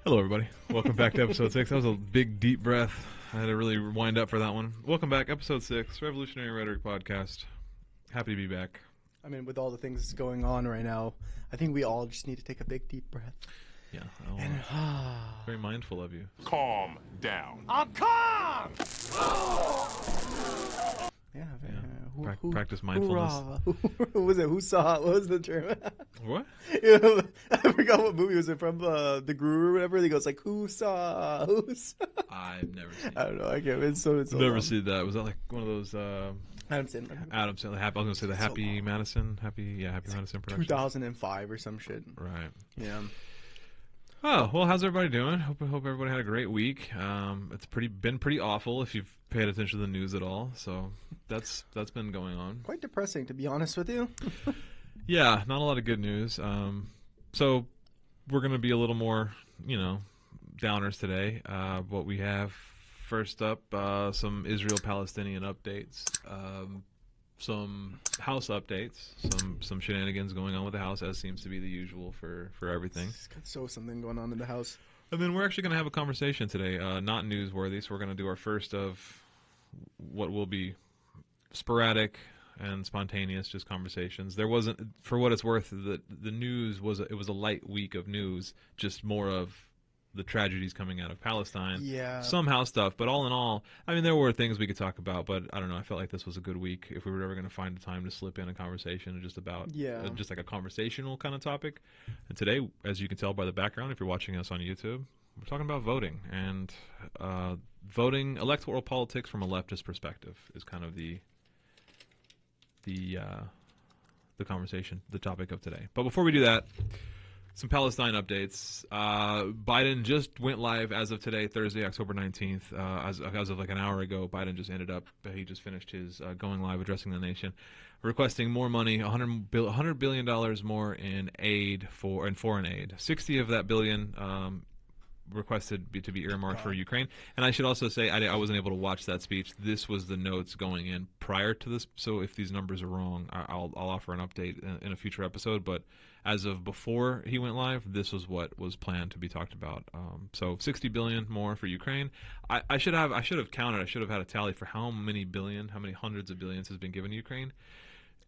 Hello, everybody. Welcome back to episode 6. That was a big, deep breath. I had to really wind up for that one. Welcome back, episode 6, Revolutionary Rhetoric Podcast. Happy to be back. I mean, with all the things going on right now, I think we all just need to take a big, deep breath. Yeah, And, very mindful of you. Calm down. I'm calm! yeah. Practice mindfulness. Who was it? Who saw? What was the term? What? I forgot what movie was it from. The Guru or whatever. He goes like, "Who saw? Who saw?" I've never seen I don't know. I can't. It's so Never long. seen that. Was that like one of those Adam Sandler. Adam Sandler? I was going to say the So Happy long. Madison. Happy Madison production. 2005 or some shit. Right. Yeah. Oh, well, how's everybody doing? Hope everybody had a great week. It's been pretty awful if you've paid attention to the news at all. So that's been going on. Quite depressing, to be honest with you. Yeah, not a lot of good news. So we're going to be a little more, downers today. What we have first up, some Israel-Palestinian updates, some House updates, some shenanigans going on with the House, as seems to be the usual for everything. So something going on in the house. And then we're actually going to have a conversation today, not newsworthy, so we're going to do our first of what will be sporadic and spontaneous, just conversations. There wasn't, for what it's worth, the news was it was a light week of news, just more of the tragedies coming out of Palestine. Yeah. Some House stuff, but all in all, I mean, there were things we could talk about, but I don't know, I felt like this was a good week if we were ever going to find the time to slip in a conversation just about, just like a conversational kind of topic. And today, as you can tell by the background, if you're watching us on YouTube, we're talking about voting, and voting, electoral politics from a leftist perspective is kind of the conversation, the topic of today. But before we do that, some Palestine updates. Biden just went live as of today, Thursday, October 19th. As of like an hour ago, Biden just ended up, he just finished his going live addressing the nation, requesting more money, $100 billion more in foreign aid. 60 of that billion requested to be earmarked for Ukraine. And I should also say, I wasn't able to watch that speech. This was the notes going in prior to this, so if these numbers are wrong, I'll offer an update in a future episode. But as of before he went live, this was what was planned to be talked about. So 60 billion more for Ukraine. I should have counted. I should have had a tally for how many hundreds of billions has been given to Ukraine.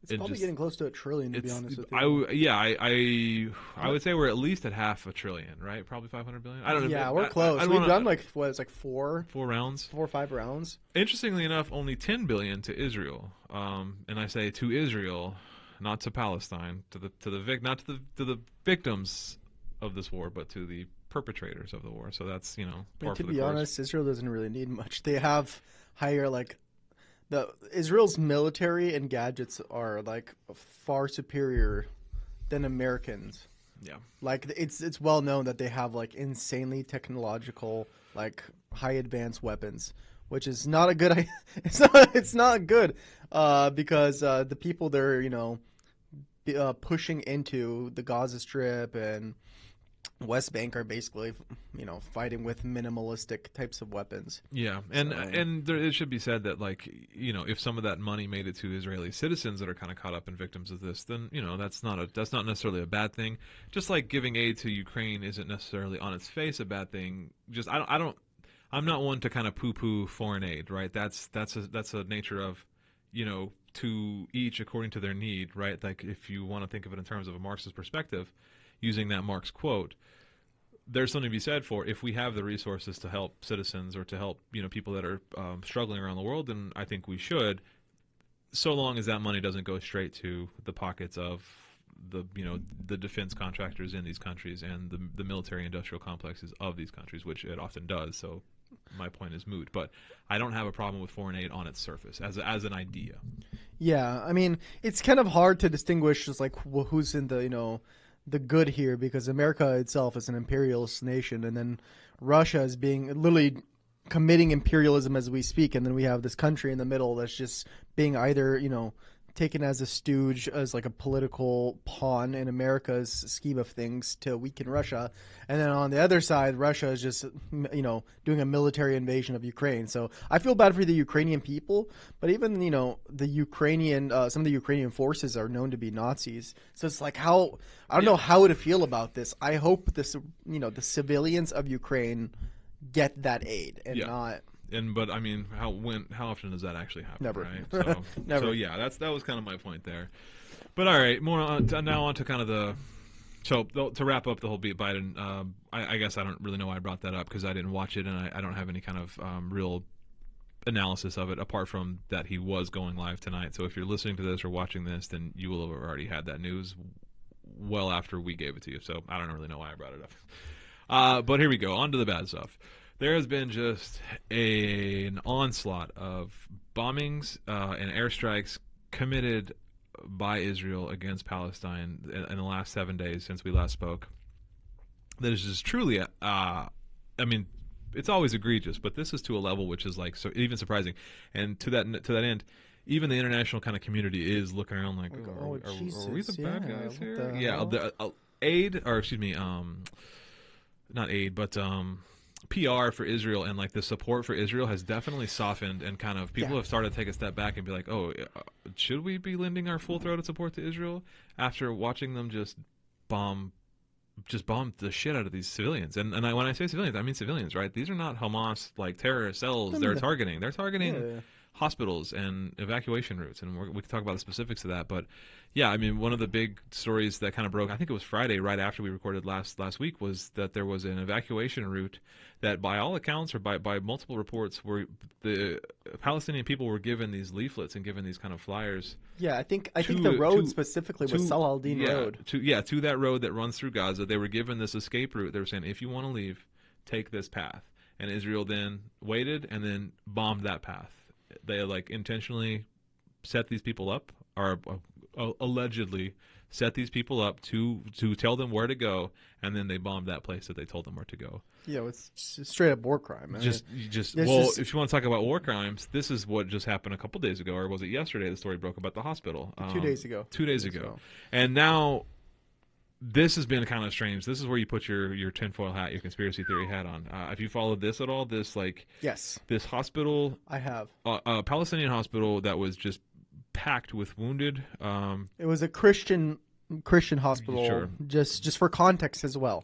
It's probably getting close to $1 trillion, to be honest with you. I would say we're at least at $500 billion, right? Probably 500 billion. I don't know. Yeah, we're close. We've done like four rounds, 4 or 5 rounds. Interestingly enough, only 10 billion to Israel. And I say to Israel, not to Palestine, not to the victims of this war, but to the perpetrators of the war. So that's To be honest, Israel doesn't really need much. They have higher Israel's military and gadgets are like far superior than Americans. Yeah. Like it's well known that they have like insanely technological, like high advanced weapons, which is not a good idea. It's not good because the people they're pushing into the Gaza Strip and West Bank are basically, fighting with minimalistic types of weapons. Yeah, and it should be said that, if some of that money made it to Israeli citizens that are kind of caught up in victims of this, then that's not necessarily a bad thing. Just like giving aid to Ukraine isn't necessarily on its face a bad thing. Just I'm not one to kind of poo-poo foreign aid, right? That's a nature of, to each according to their need, right? Like if you want to think of it in terms of a Marxist perspective, using that Marx quote, there's something to be said for if we have the resources to help citizens or to help people that are struggling around the world, then I think we should, so long as that money doesn't go straight to the pockets of the defense contractors in these countries and the military industrial complexes of these countries, which it often does. So my point is moot, but I don't have a problem with foreign aid on its surface as an idea. Yeah, I mean, it's kind of hard to distinguish just like who's in the good here, because America itself is an imperialist nation, and then Russia is being literally committing imperialism as we speak, and then we have this country in the middle that's just being either taken as a stooge, as like a political pawn in America's scheme of things to weaken Russia, and then on the other side, Russia is just doing a military invasion of Ukraine. So I feel bad for the Ukrainian people, but even the Ukrainian some of the Ukrainian forces are known to be Nazis. So it's like I don't know how to feel about this. I hope the civilians of Ukraine get that aid and not. But I mean, how often does that actually happen? Never. Right? So, Never. So yeah, that was kind of my point there. But all right, now on to kind of to wrap up the whole Biden. I guess I don't really know why I brought that up because I didn't watch it and I don't have any kind of real analysis of it apart from that he was going live tonight. So if you're listening to this or watching this, then you will have already had that news well after we gave it to you. So I don't really know why I brought it up. But here we go. On to the bad stuff. There has been just an onslaught of bombings and airstrikes committed by Israel against Palestine in the last 7 days since we last spoke. That is just truly, I mean, it's always egregious, but this is to a level which is like so even surprising. And to that end, even the international kind of community is looking around like, are we the bad guys here? Yeah, not aid, but PR for Israel and like the support for Israel has definitely softened, and kind of people have started to take a step back and be like, oh, should we be lending our full-throated support to Israel after watching them just bomb the shit out of these civilians? And when I say civilians, I mean civilians, right? These are not Hamas like terrorist cells they're targeting. They're targeting hospitals and evacuation routes, and we can talk about the specifics of that. But yeah, I mean, one of the big stories that kind of broke, I think it was Friday, right after we recorded last week, was that there was an evacuation route that, by all accounts or by multiple reports, where the Palestinian people were given these leaflets and given these kind of flyers. Yeah, I think the road specifically was Salah al-Din Road. To that road that runs through Gaza, they were given this escape route. They were saying, if you want to leave, take this path. And Israel then waited and then bombed that path. They like intentionally set these people up, or allegedly set these people up to tell them where to go, and then they bombed that place that they told them where to go. Yeah, it's straight up war crime. If you want to talk about war crimes, this is what just happened a couple days ago, or was it yesterday? The story broke about the hospital. 2 days ago. 2 days ago, and now. This has been kind of strange. This is where you put your tinfoil hat, your conspiracy theory hat on. Have you followed this at all? This this hospital. I have. A Palestinian hospital that was just packed with wounded. It was a Christian hospital. Sure. Just for context as well.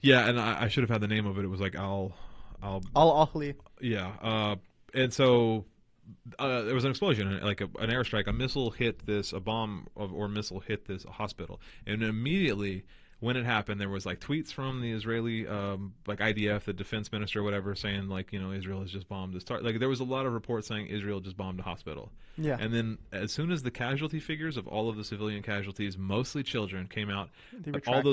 Yeah, and I should have had the name of it. It was like Al Ahli. Yeah, and so. There was an explosion, like an airstrike. A missile hit missile hit this hospital, and immediately when it happened, there was like tweets from the Israeli, like IDF, the defense minister, or whatever, saying like Israel has just bombed this. Like there was a lot of reports saying Israel just bombed a hospital. Yeah. And then as soon as the casualty figures of all of the civilian casualties, mostly children, came out, all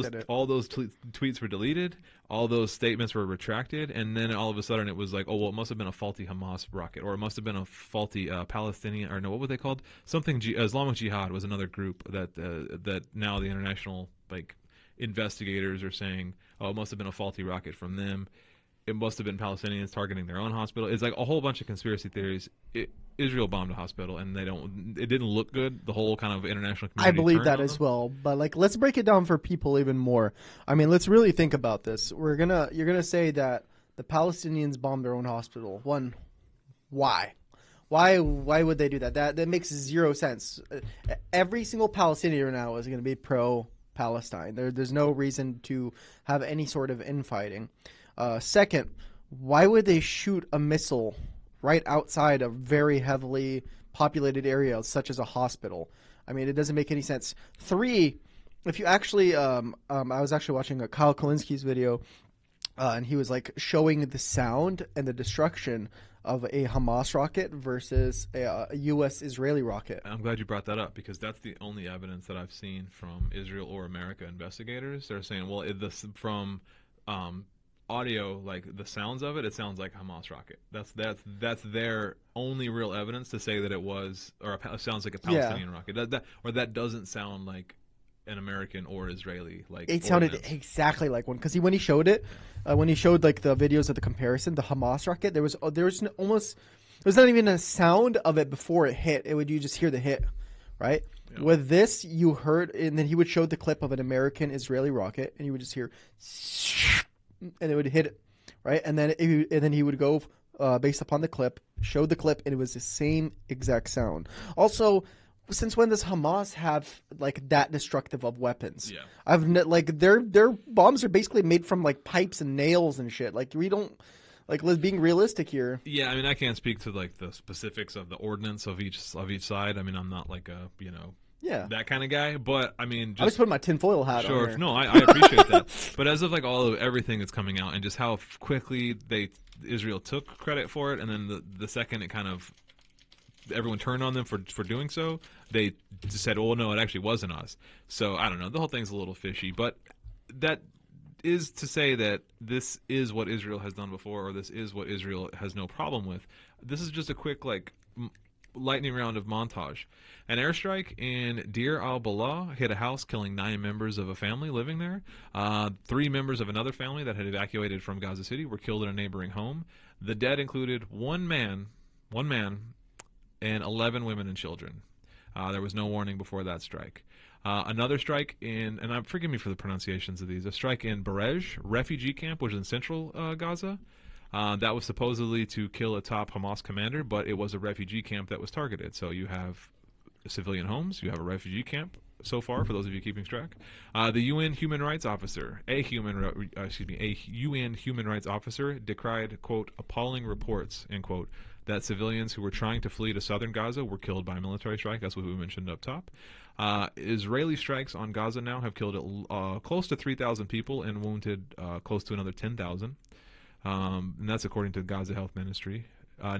those tweets were deleted, all those statements were retracted, and then all of a sudden it was like, oh well, it must have been a faulty Hamas rocket, or it must have been a faulty Palestinian, or no, what were they called? Something Islamic Jihad was another group that now the international like investigators are saying, oh, it must have been a faulty rocket from them. It must have been Palestinians targeting their own hospital. It's like a whole bunch of conspiracy theories. Israel bombed a hospital, and it didn't look good. The whole kind of international community. I believe that as well, but like, let's break it down for people even more. I mean, let's really think about this. You're gonna say that the Palestinians bombed their own hospital. One, why? Why would they do that? That makes zero sense. Every single Palestinian right now is going to be pro-Palestine. There's no reason to have any sort of infighting. Second, why would they shoot a missile right outside a very heavily populated area such as a hospital? I mean, it doesn't make any sense. Three, if you actually, I was actually watching a Kyle Kalinski's video, and he was like showing the sound and the destruction of a Hamas rocket versus a U.S.-Israeli rocket. I'm glad you brought that up, because that's the only evidence that I've seen from Israel or America investigators. They're saying, well, from audio, like the sounds of it, it sounds like a Hamas rocket. That's their only real evidence to say that it was, or it sounds like a Palestinian rocket. That doesn't sound like an American or Israeli like. It sounded exactly like one, because when he showed it, when he showed like the videos of the comparison, the Hamas rocket, there was not even a sound of it before it hit. You just hear the hit, right? Yeah. With this, you heard, and then he would show the clip of an American Israeli rocket, and you would just hear, and it would hit it, right? And then he would go based upon the clip, showed the clip, and it was the same exact sound. Also, since when does Hamas have like that destructive of weapons? Yeah. Like their bombs are basically made from like pipes and nails and shit. Like we don't like let's being realistic here. Yeah, I mean, I can't speak to like the specifics of the ordnance of each side. I mean, I'm not like a Yeah, that kind of guy, but I mean, I was just putting my tinfoil hat on. sure. There. No, I appreciate that. But as of like everything that's coming out and just how quickly Israel took credit for it, and then the second it kind of everyone turned on them for doing so, they just said, "Oh no, it actually wasn't us." So I don't know. The whole thing's a little fishy, but that is to say that this is what Israel has done before, or this is what Israel has no problem with. This is just a quick like lightning round of montage. An airstrike in Deir al-Balah hit a house, killing 9 members of a family living there. 3 members of another family that had evacuated from Gaza City were killed in a neighboring home. The dead included one man, and 11 women and children. There was no warning before that strike. Another strike and forgive me for the pronunciations of these, a strike in Barej refugee camp, which is in central Gaza. That was supposedly to kill a top Hamas commander, but it was a refugee camp that was targeted. So you have civilian homes, you have a refugee camp so far, for those of you keeping track. The UN human rights officer, a UN human rights officer decried, quote, appalling reports, end quote, that civilians who were trying to flee to southern Gaza were killed by a military strike. That's what we mentioned up top. Israeli strikes on Gaza now have killed close to 3,000 people and wounded close to another 10,000. And that's according to the Gaza Health Ministry.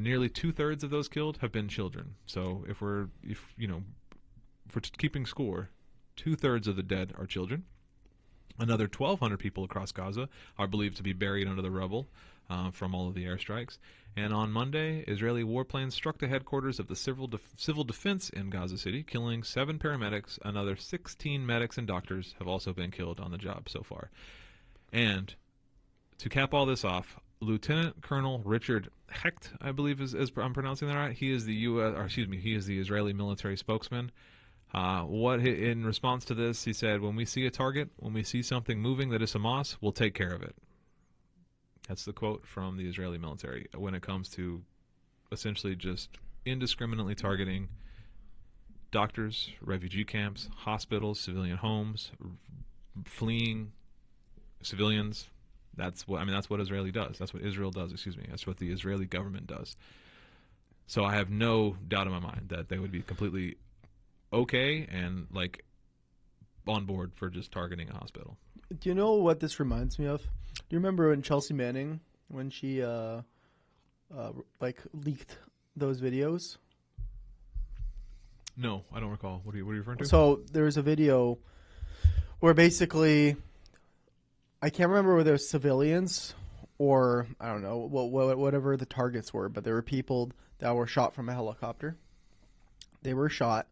Nearly 2/3 of those killed have been children. So if we're keeping score, 2/3 of the dead are children. Another 1,200 people across Gaza are believed to be buried under the rubble from all of the airstrikes. And on Monday, Israeli warplanes struck the headquarters of the civil defense in Gaza City, killing 7 paramedics. Another 16 medics and doctors have also been killed on the job so far. And to cap all this off, Lieutenant Colonel Richard Hecht, I believe is I'm pronouncing that right. He is the he is the Israeli military spokesman. In response to this, he said, "When we see a target, when we see something moving that is Hamas, we'll take care of it." That's the quote from the Israeli military when it comes to essentially just indiscriminately targeting doctors, refugee camps, hospitals, civilian homes, fleeing civilians. That's what Israeli does. That's what Israel does. That's what the Israeli government does. So I have no doubt in my mind that they would be completely okay and like on board for just targeting a hospital. Do you know what this reminds me of? Do you remember when Chelsea Manning, when she leaked those videos? No, I don't recall. What are you referring to? So there's a video where basically, I can't remember whether it was civilians or I don't know whatever the targets were, but there were people that were shot from a helicopter. They were shot,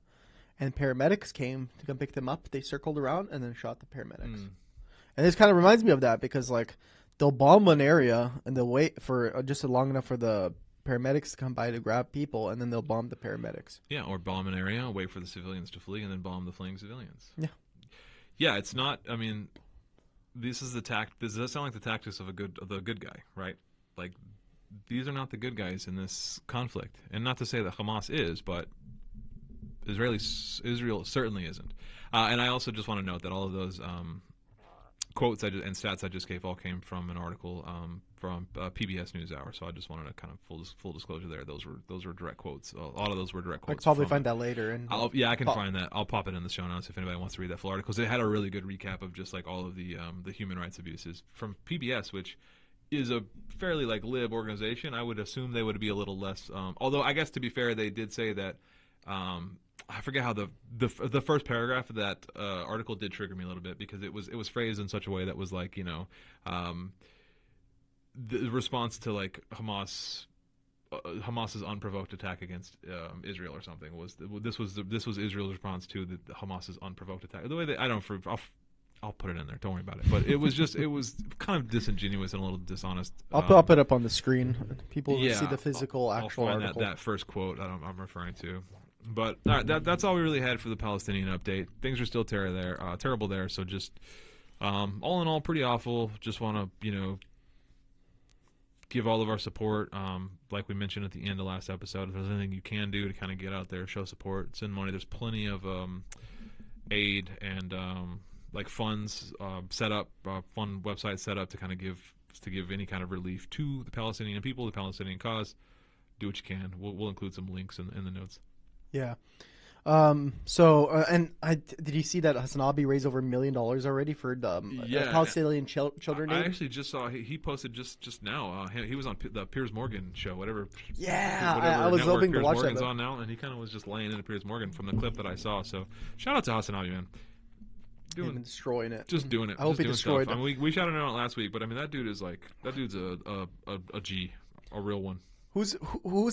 and paramedics came to come pick them up. They circled around and then shot the paramedics. And this kind of reminds me of that because like they'll bomb one area and they'll wait for just long enough for the paramedics to come by to grab people, and then they'll bomb the paramedics. Yeah, or bomb an area, wait for the civilians to flee, and then bomb the fleeing civilians. Yeah. Yeah, it's not. I mean, this does sound like the tactics of the good guy, right? Like, these are not the good guys in this conflict, and not to say that Hamas is, but Israel certainly isn't. And I also just want to note that all of those quotes and stats I just gave all came from an article from PBS NewsHour. So I just wanted to kind of full disclosure there. Those were direct quotes. A lot of those were direct quotes. I could probably find that later. And I can find that. I'll pop it in the show notes if anybody wants to read that full article. Because it had a really good recap of just like all of the human rights abuses from PBS, which is a fairly like lib organization. I would assume they would be a little less. Although I guess to be fair, they did say that. I forget how the first paragraph of that article did trigger me a little bit because it was phrased in such a way that was like, you know, the response to like Hamas's unprovoked attack against Israel or something this was Israel's response to the Hamas's unprovoked attack. The way that I'll put it in there. Don't worry about it. But it was kind of disingenuous and a little dishonest. I'll put it up on the screen. People yeah, see the physical I'll actual find article. that first quote I'm referring to. But all right, that's all we really had for the Palestinian update. Things are still terrible there. So just all in all, pretty awful. Just want to give all of our support. Like we mentioned at the end of last episode, if there's anything you can do to kind of get out there, show support, send money. There's plenty of aid and like funds set up, fund websites set up to kind of give any kind of relief to the Palestinian people, the Palestinian cause. Do what you can. We'll include some links in the notes. Yeah. Did you see that Hasanabi raised over $1 million already for the Palestinian children? I actually just saw he posted just now. He was on the Piers Morgan show, whatever. Yeah, whatever I was hoping Piers to watch Morgan's that. on now, and he kind of was just laying into Piers Morgan from the clip that I saw. So shout out to Hasanabi, man. Destroying it. Just doing it. I hope he destroyed it. I mean, we shouted him out last week, but I mean that dude's a G, a real one. Who's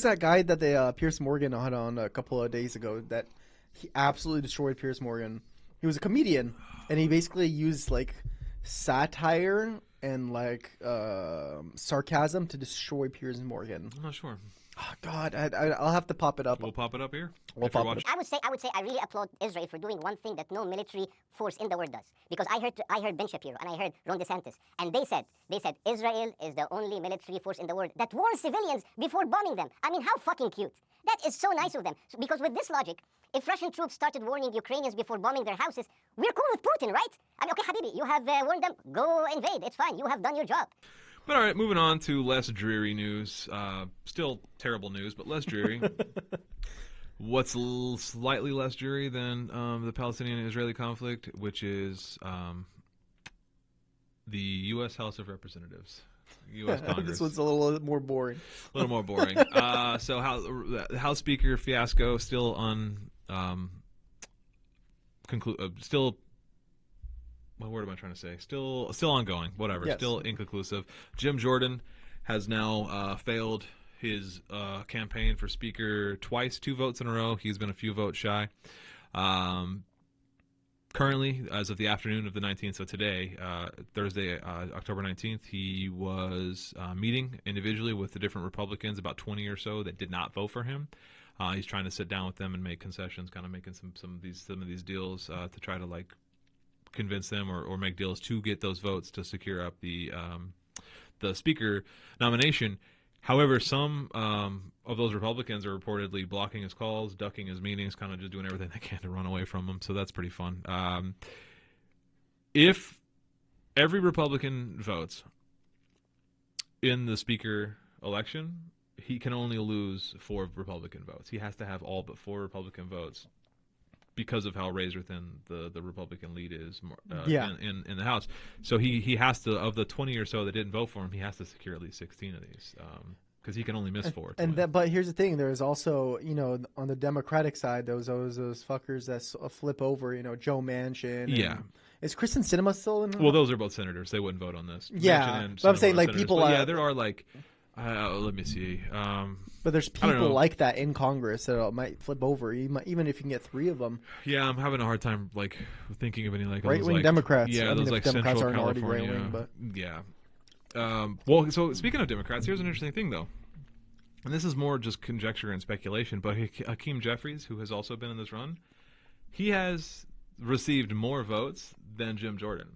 that guy that they Piers Morgan had on a couple of days ago that he absolutely destroyed Piers Morgan? He was a comedian, and he basically used like satire and like sarcasm to destroy Piers Morgan. I'm not sure. Oh, God, I'll have to pop it up. We'll pop it up here. We'll pop it up. I would say I really applaud Israel for doing one thing that no military force in the world does. Because I heard Ben Shapiro and I heard Ron DeSantis, and they said Israel is the only military force in the world that warns civilians before bombing them. I mean, how fucking cute. That is so nice of them. Because with this logic, if Russian troops started warning Ukrainians before bombing their houses, we're cool with Putin, right? I mean, okay, Habibi, you have warned them. Go invade. It's fine. You have done your job. But all right, moving on to less dreary news. Still terrible news, but less dreary. What's slightly less dreary than the Palestinian-Israeli conflict, which is the U.S. House of Representatives, U.S. Congress. This one's a little more boring. A little more boring. So the House Speaker fiasco still still. What word am I trying to say? Still ongoing. Whatever. Yes. Still inconclusive. Jim Jordan has now failed his campaign for Speaker twice, 2 votes in a row. He's been a few votes shy. Currently, as of the afternoon of the 19th, so today, Thursday, October 19th, he was meeting individually with the different Republicans, about 20 or so, that did not vote for him. He's trying to sit down with them and make concessions, kind of making some of these deals to try to convince them or make deals to get those votes to secure up the Speaker nomination. However, some of those Republicans are reportedly blocking his calls, ducking his meetings, kind of just doing everything they can to run away from him. So that's pretty fun. If every Republican votes in the Speaker election, he can only lose 4 Republican votes. He has to have all but 4 Republican votes because of how razor thin the Republican lead is in the House. So he has to, of the 20 or so that didn't vote for him, he has to secure at least 16 of these because he can only miss 4. But here's the thing: there's also, on the Democratic side, those fuckers that flip over, Joe Manchin. Yeah. Is Kristen Sinema still in? Well, those are both senators. They wouldn't vote on this. Yeah, but I'm saying people. But yeah, there are let me see. But there's people like that in Congress that might flip over, even if you can get 3 of them. Yeah, I'm having a hard time thinking of any right-wing Democrats. Yeah, those Democrats Central aren't already California. right-wing, but yeah. Well, so speaking of Democrats, here's an interesting thing though, and this is more just conjecture and speculation. But Hakeem Jeffries, who has also been in this run, he has received more votes than Jim Jordan.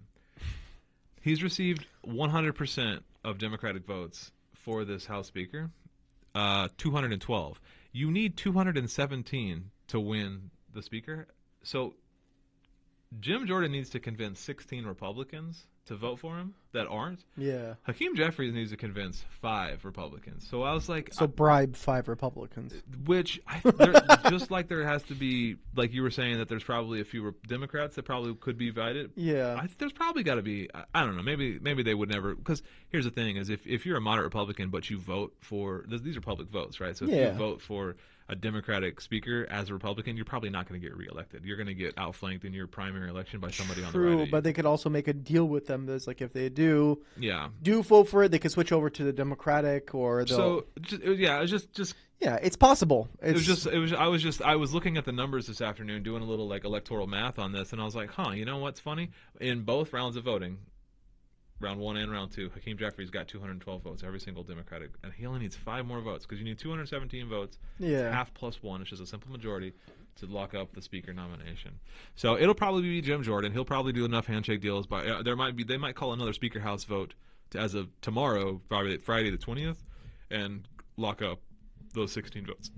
He's received 100% of Democratic votes for this House Speaker, 212. You need 217 to win the Speaker. So Jim Jordan needs to convince 16 Republicans to vote for him that aren't. Yeah. Hakeem Jeffries needs to convince 5 Republicans. So I was like... So bribe 5 Republicans. Which, just like there has to be, like you were saying, that there's probably a few Democrats that probably could be invited. Yeah. There's probably got to be, I don't know, maybe they would never, because here's the thing, is if you're a moderate Republican but you vote for, these are public votes, right? So if you vote for a Democratic speaker as a Republican, you're probably not going to get reelected. You're going to get outflanked in your primary election by somebody on the right. True, but they could also make a deal with them. That's like if they do vote for it, they could switch over to the Democratic or the. So it's just yeah, it's possible. I was looking at the numbers this afternoon, doing a little electoral math on this, and I was like, you know what's funny? In both rounds of voting, round 1 and round 2, Hakeem Jeffries got 212 votes, every single Democratic, and he only needs 5 more votes because you need 217 votes. Yeah. It's half plus 1, which is a simple majority to lock up the speaker nomination. So it'll probably be Jim Jordan. He'll probably do enough handshake deals, but they might call another Speaker House vote as of tomorrow, Friday the 20th, and lock up those 16 votes.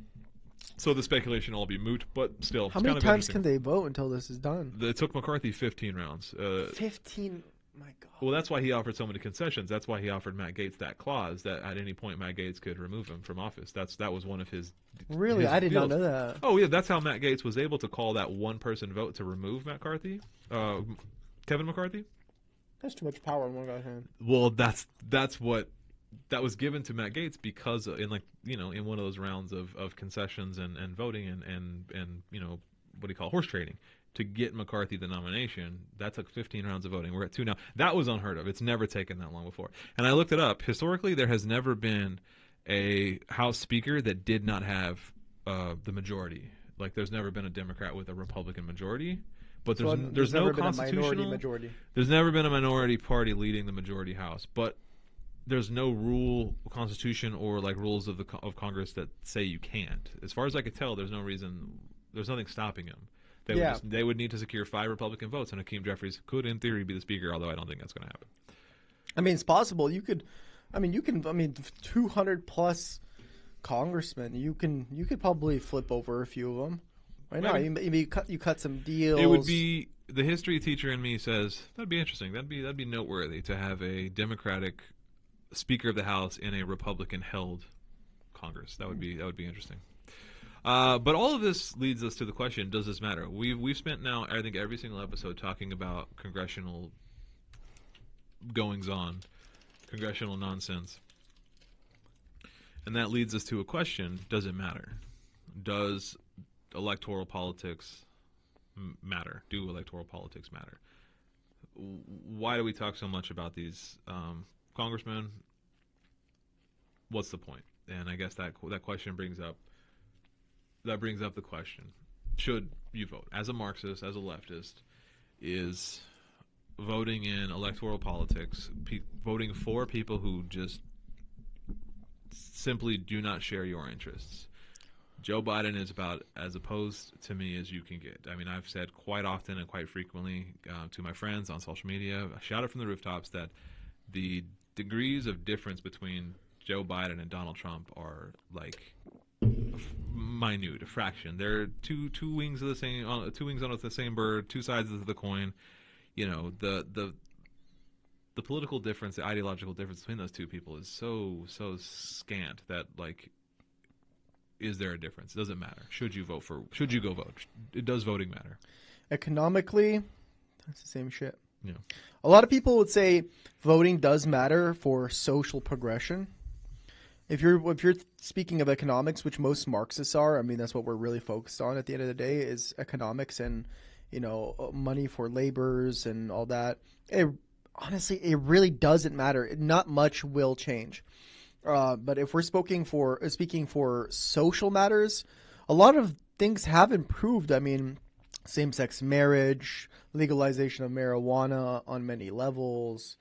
So the speculation will all be moot, but still. How many times can they vote until this is done? It took McCarthy 15 rounds. 15. My God. Well, that's why he offered so many concessions. That's why he offered Matt Gaetz that clause that at any point Matt Gaetz could remove him from office. That was one of his. Really, his I did not deals. know that. Oh yeah, that's how Matt Gaetz was able to call that one-person vote to remove Kevin McCarthy. That's too much power in one guy's hand. Well, that was given to Matt Gaetz because in one of those rounds of concessions and voting and what do you call horse trading to get McCarthy the nomination. That took 15 rounds of voting. We're at 2 now. That was unheard of. It's never taken that long before. And I looked it up. Historically, there has never been a House Speaker that did not have the majority. Like there's never been a Democrat with a Republican majority. But there's no never been constitutional a minority majority. There's never been a minority party leading the majority House. But there's no constitution or like rules of Congress that say you can't. As far as I could tell, there's nothing stopping him. They would need to secure 5 Republican votes, and Hakeem Jeffries could, in theory, be the speaker. Although I don't think that's going to happen. I mean, it's possible. You can 200 plus congressmen. You could probably flip over a few of them. Why not? You cut some deals. It would be the history teacher in me says that'd be interesting. That'd be noteworthy to have a Democratic Speaker of the House in a Republican-held Congress. That would be interesting. But all of this leads us to the question: does this matter? We've spent now, I think, every single episode talking about congressional goings-on, congressional nonsense, and that leads us to a question: does it matter? Does electoral politics matter? Do electoral politics matter? Why do we talk so much about these congressmen? What's the point? And I guess that question brings up the question: should you vote? As a Marxist, as a leftist, is voting in electoral politics, voting for people who just simply do not share your interests? Joe Biden is about as opposed to me as you can get. I mean, I've said quite often and quite frequently to my friends on social media, I shout it from the rooftops that the degrees of difference between Joe Biden and Donald Trump are like minute, a fraction. They're two wings of the same, two wings on the same bird, two sides of the coin. You know, the political difference, the ideological difference between those two people is so scant that like. Is there a difference? Does it matter? Should you go vote? Does voting matter? Economically, that's the same shit. Yeah. A lot of people would say voting does matter for social progression. If you're speaking of economics, which most Marxists are, I mean that's what we're really focused on at the end of the day is economics and money for laborers and all that. Honestly, it really doesn't matter. Not much will change. But if we're speaking for social matters, a lot of things have improved. I mean, same-sex marriage, legalization of marijuana on many levels,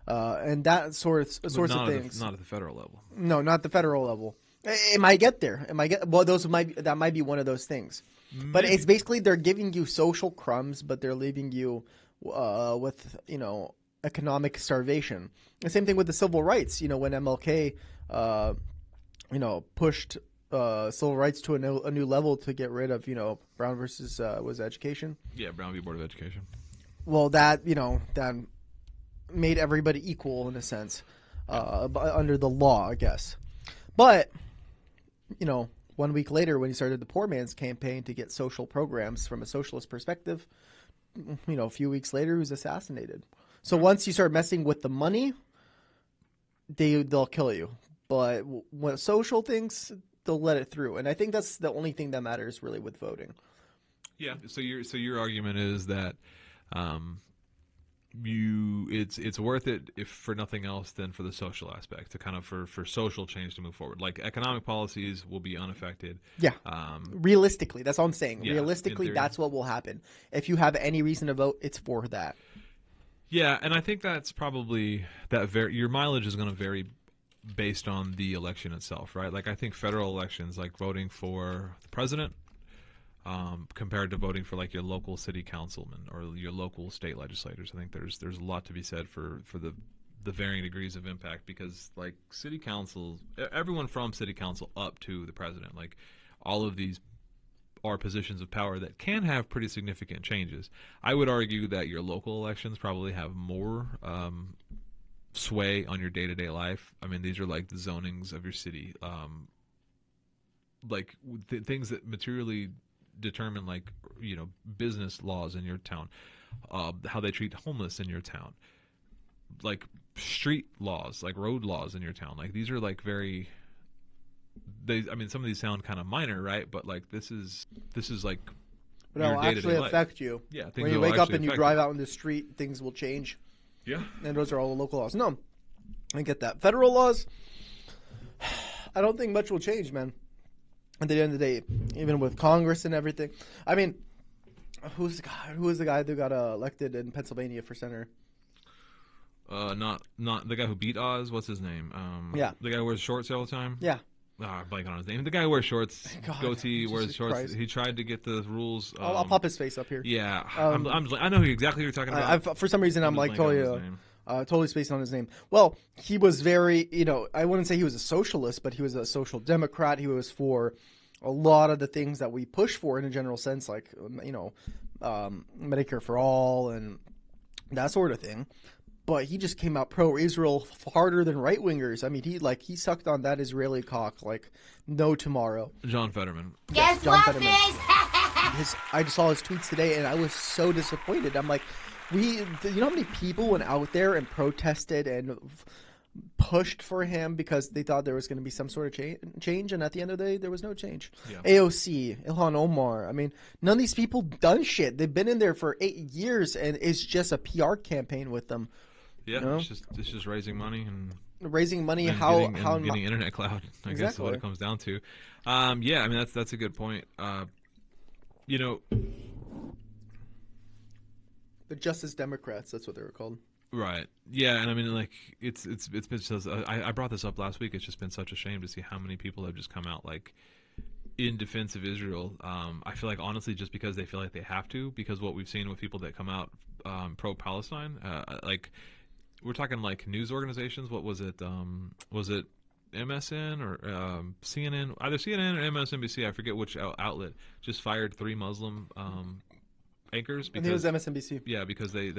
and that sorts of things. Not at the federal level. No, not the federal level. It might get there. Well, that might be one of those things. Maybe. But it's basically they're giving you social crumbs, but they're leaving you with economic starvation. The same thing with the civil rights. When MLK, pushed civil rights to a new level to get rid of, Brown versus was education. Yeah, Brown v. Board of Education. Well, that made everybody equal in a sense, under the law, I guess. But 1 week later, when he started the poor man's campaign to get social programs from a socialist perspective, a few weeks later, he was assassinated. So once you start messing with the money, they'll kill you. But when social things, they'll let it through. And I think that's the only thing that matters really with voting. Yeah. So your argument is that it's worth it if for nothing else than for the social aspect to kind of for social change to move forward. Like economic policies will be unaffected. Yeah. Realistically, that's all I'm saying. Yeah, Realistically, that's what will happen. If you have any reason to vote, it's for that. Yeah, and I think that's probably your mileage is going to vary based on the election itself, right? Like I think federal elections, like voting for the president, compared to voting for like your local city councilman or your local state legislators, I think there's a lot to be said for the varying degrees of impact, because like city council, everyone from city council up to the president, like all of these are positions of power that can have pretty significant changes. I would argue that your local elections probably have more sway on your day-to-day life. I mean, these are like the zonings of your city, like things that materially determine, like, business laws in your town, how they treat homeless in your town, like street laws, like road laws in your town. Like these are like very, I mean, some of these sound kind of minor, right? But like this is like But your it'll day-to-day actually life. affect you. Yeah, things When you will wake up actually and you affect drive out in the street, things will change. Yeah. And those are all the local laws. No, I get that. Federal laws, I don't think much will change, man. At the end of the day, even with Congress and everything. I mean, who was the guy that got elected in Pennsylvania for senator? Not the guy who beat Oz. What's his name? Yeah. The guy who wears shorts all the time. Yeah. I'm blanking on his name. The guy who wears shorts, God, goatee, wears Jesus shorts. Christ. He tried to get the rules. I'll pop his face up here. Yeah, I know exactly who you're talking about. For some reason, I'm like blanking on his name. totally spaced on his name. Well, he was very, I wouldn't say he was a socialist, but he was a social democrat. He was for a lot of the things that we push for in a general sense, like, Medicare for all and that sort of thing. But he just came out pro-Israel harder than right-wingers. I mean, he sucked on that Israeli cock like no tomorrow. John Fetterman. Guess John what, Fetterman. face? I just saw his tweets today, and I was so disappointed. I'm like, you know how many people went out there and protested and pushed for him because they thought there was going to be some sort of change, and at the end of the day, there was no change. Yeah. AOC, Ilhan Omar. I mean, none of these people done shit. They've been in there for 8 years, and it's just a PR campaign with them. Yeah, it's just raising money and raising money. and How getting internet cloud. I guess is what it comes down to. Yeah, I mean that's a good point. the Justice Democrats. That's what they were called. Right. Yeah, and I mean, like, it's been so. I brought this up last week. It's just been such a shame to see how many people have just come out like in defense of Israel. I feel like honestly, just because they feel like they have to, because what we've seen with people that come out pro-Palestine, like we're talking like news organizations. What was it? Was it MSN or CNN? Either CNN or MSNBC. I forget which outlet just fired 3 Muslim anchors. And it was MSNBC. Yeah, because they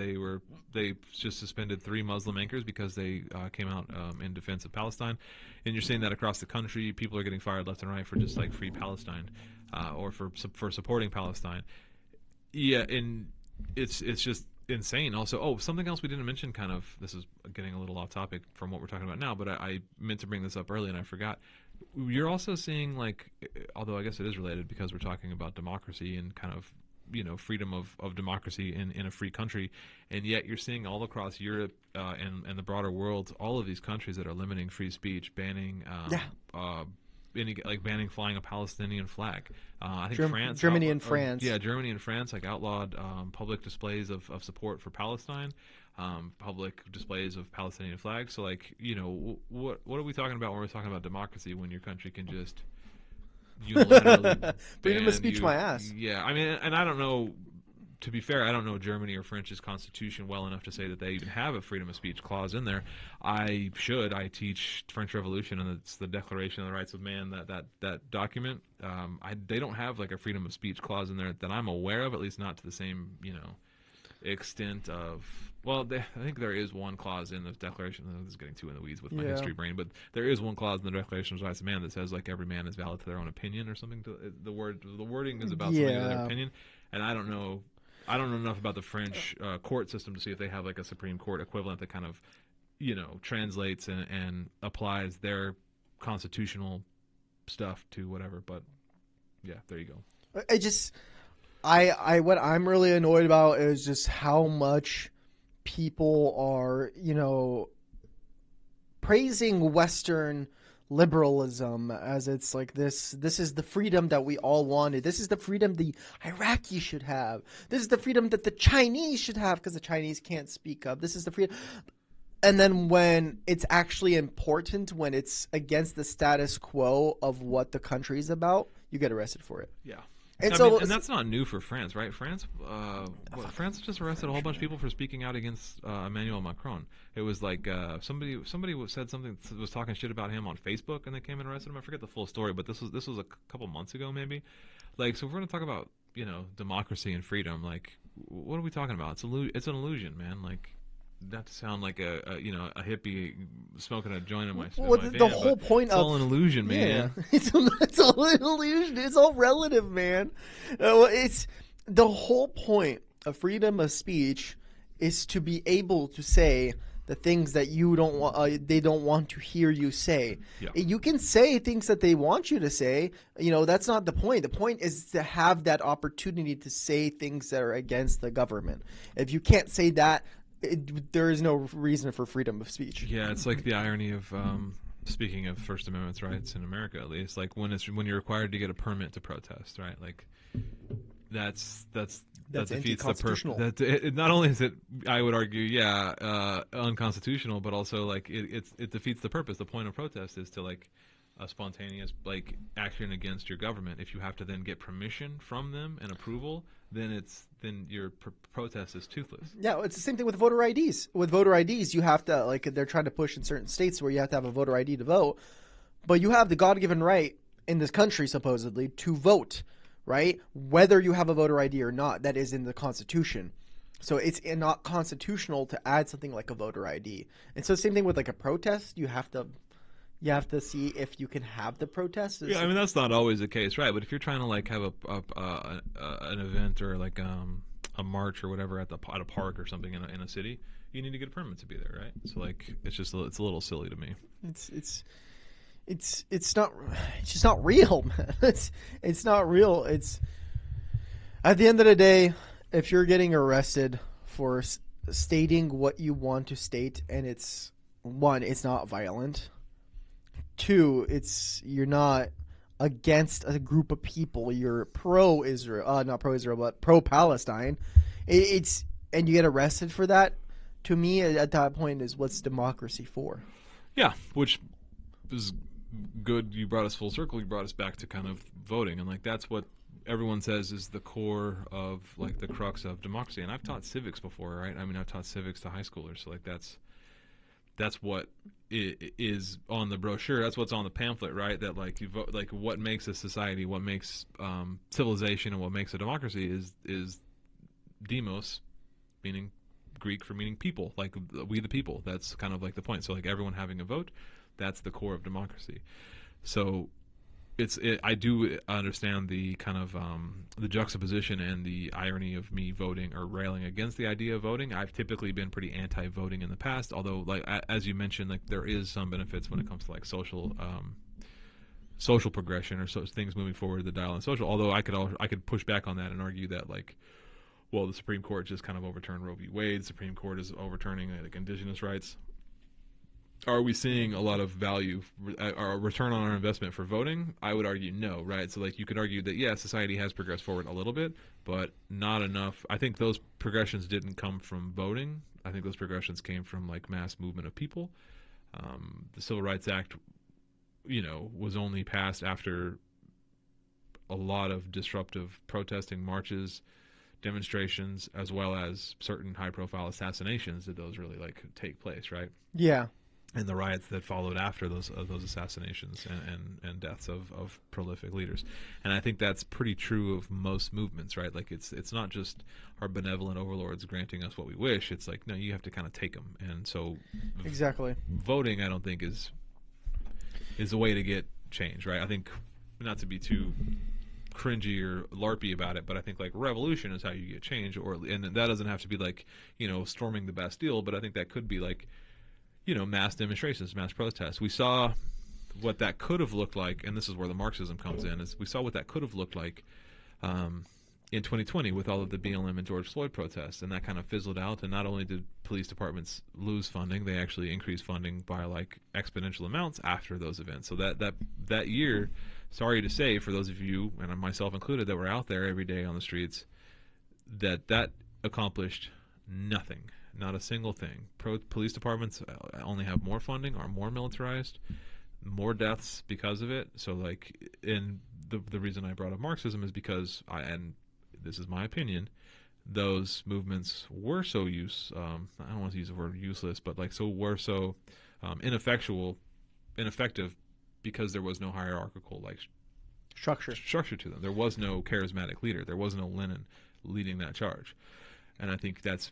just suspended 3 Muslim anchors because they came out in defense of Palestine, and you're seeing that across the country. People are getting fired left and right for just like free Palestine, or for supporting Palestine. Yeah, and it's just insane. Also, something else we didn't mention. Kind of, this is getting a little off topic from what we're talking about now, but I meant to bring this up early and I forgot. You're also seeing, like, although I guess it is related because we're talking about democracy and kind of freedom of democracy in a free country, and yet you're seeing all across Europe and the broader world, all of these countries that are limiting free speech, banning banning flying a Palestinian flag. I think France, Germany and France. Germany and France like outlawed public displays of support for Palestine, public displays of Palestinian flags. So like, what are we talking about when we're talking about democracy when your country can just unilaterally freedom of speech, my ass. Yeah, I mean, and I don't know. To be fair, I don't know Germany or French's constitution well enough to say that they even have a freedom of speech clause in there. I teach French Revolution, and it's the Declaration of the Rights of Man. That document. They don't have like a freedom of speech clause in there that I'm aware of, at least not to the same extent of. Well, I think there is one clause in the Declaration. This is getting too in the weeds with my history brain, but there is one clause in the Declaration of the Rights of Man that says like every man is valid to their own opinion or something. The wording is about something of their opinion, and I don't know enough about the French court system to see if they have like a Supreme Court equivalent that kind of translates and applies their constitutional stuff to whatever. But yeah, there you go. What I'm really annoyed about is just how much people are, praising Western liberalism, as it's like this is the freedom that we all wanted. This is the freedom the Iraqis should have. This is the freedom that the Chinese should have because the Chinese can't speak up. This is the freedom. And then when it's actually important, when it's against the status quo of what the country is about, you get arrested for it. Yeah. And I so, mean, and that's not new for France, right? France just arrested a whole bunch of people for speaking out against Emmanuel Macron. It was like somebody said something, was talking shit about him on Facebook, and they came and arrested him. I forget the full story, but this was a couple months ago, maybe. Like, so if we're gonna talk about democracy and freedom, like, what are we talking about? It's an illusion, man. Like, not to sound like a hippie smoking a joint in my well, in my the van, whole but point it's all an illusion, man. Yeah, it's all an illusion. It's all relative, man. It's the whole point of freedom of speech is to be able to say the things that you don't want. They don't want to hear you say. Yeah. You can say things that they want you to say. That's not the point. The point is to have that opportunity to say things that are against the government. If you can't say that, there is no reason for freedom of speech. Yeah, it's like the irony of speaking of First Amendment rights in America, at least, like when you're required to get a permit to protest, right? Like that defeats the purpose. Not only is it, I would argue, unconstitutional, but also like it defeats the purpose. The point of protest is to like a spontaneous like action against your government. If you have to then get permission from them and approval, then your protest is toothless. Yeah, it's the same thing with voter IDs. With voter IDs, you have to, like, they're trying to push in certain states where you have to have a voter ID to vote, but you have the God-given right in this country, supposedly, to vote, right? Whether you have a voter ID or not, that is in the Constitution. So it's not constitutional to add something like a voter ID. And so same thing with like a protest, you have to see if you can have the protest. Yeah, I mean that's not always the case, right? But if you're trying to like have an event or like a march or whatever at a park or something in a city, you need to get a permit to be there, right? So like it's a little silly to me. It's just not real, man. It's not real. It's at the end of the day, if you're getting arrested for stating what you want to state, and it's not violent. 2, you're not against a group of people. You're pro-Israel, not pro-Israel, but pro-Palestine. And you get arrested for that. To me, at that point, is what's democracy for? Yeah, which is good. You brought us full circle. You brought us back to kind of voting, and like that's what everyone says is the core of like the crux of democracy. And I've taught civics before, right? I mean, I've taught civics to high schoolers, so like that's what is on the brochure. That's what's on the pamphlet, right? That like you vote, like what makes a society, what makes civilization, and what makes a democracy is demos, meaning Greek for meaning people, like we the people. That's kind of like the point. So like everyone having a vote, that's the core of democracy. So I do understand the kind of the juxtaposition and the irony of me voting or railing against the idea of voting. I've typically been pretty anti-voting in the past, although like as you mentioned, like there is some benefits when it comes to like social progression or things moving forward the dial and social. Although I could push back on that and argue that like, well, the Supreme Court just kind of overturned Roe v. Wade. The Supreme Court is overturning like indigenous rights. Are we seeing a lot of value or return on our investment for voting? I would argue no, right? So like you could argue that, yeah, society has progressed forward a little bit, but not enough. I think those progressions didn't come from voting. I think those progressions came from like mass movement of people. The Civil Rights Act, was only passed after a lot of disruptive protesting, marches, demonstrations, as well as certain high-profile assassinations. Did those really like take place, right? Yeah. And the riots that followed after those assassinations and deaths of prolific leaders. And I think that's pretty true of most movements, right? Like it's not just our benevolent overlords granting us what we wish. It's like, no, you have to kind of take them. And so exactly, voting, I don't think is a way to get change, right? I think, not to be too cringy or LARPy about it, but I think like revolution is how you get change, and that doesn't have to be like, storming the Bastille, but I think that could be like, mass demonstrations, mass protests. We saw what that could have looked like, and this is where the Marxism comes in, is we saw what that could have looked like in 2020 with all of the BLM and George Floyd protests, and that kind of fizzled out. And not only did police departments lose funding, they actually increased funding by like exponential amounts after those events. So that year, sorry to say, for those of you and myself included that were out there every day on the streets, that accomplished nothing, not a single thing. Police departments only have more funding, are more militarized, more deaths because of it. So like, and the reason I brought up Marxism is because and this is my opinion, those movements were so I don't want to use the word useless, but like ineffective because there was no hierarchical like structure to them. There was no charismatic leader. There was no Lenin leading that charge. And I think that's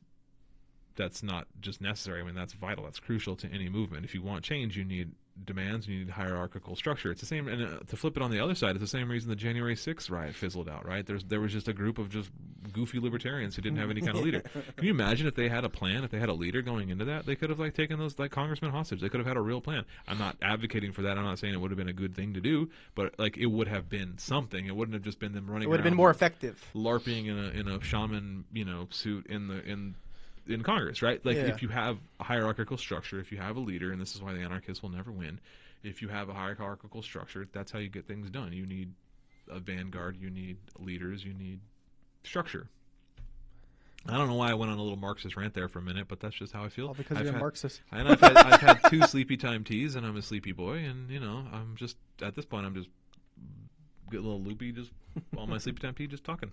not just necessary. I mean, that's vital. That's crucial to any movement. If you want change, you need demands, you need hierarchical structure. It's the same, and to flip it on the other side, it's the same reason the January 6th riot fizzled out, right? There was just a group of just goofy libertarians who didn't have any kind of leader. Can you imagine if they had a plan, if they had a leader going into that? They could have like taken those like congressmen hostage. They could have had a real plan. I'm not advocating for that. I'm not saying it would have been a good thing to do, but like it would have been something. It wouldn't have just been them running. It would have around been more effective. LARPing in a shaman, suit in Congress, right? Like if you have a hierarchical structure, if you have a leader, and this is why the anarchists will never win, if you have a hierarchical structure, that's how you get things done. You need a vanguard, you need leaders, you need structure. I don't know why I went on a little Marxist rant there for a minute, but that's just how I feel. All because you're a Marxist. And I've had 2 sleepy time teas, and I'm a sleepy boy, and I'm just at this point I'm just get a little loopy, just all my sleepy time tea, just talking.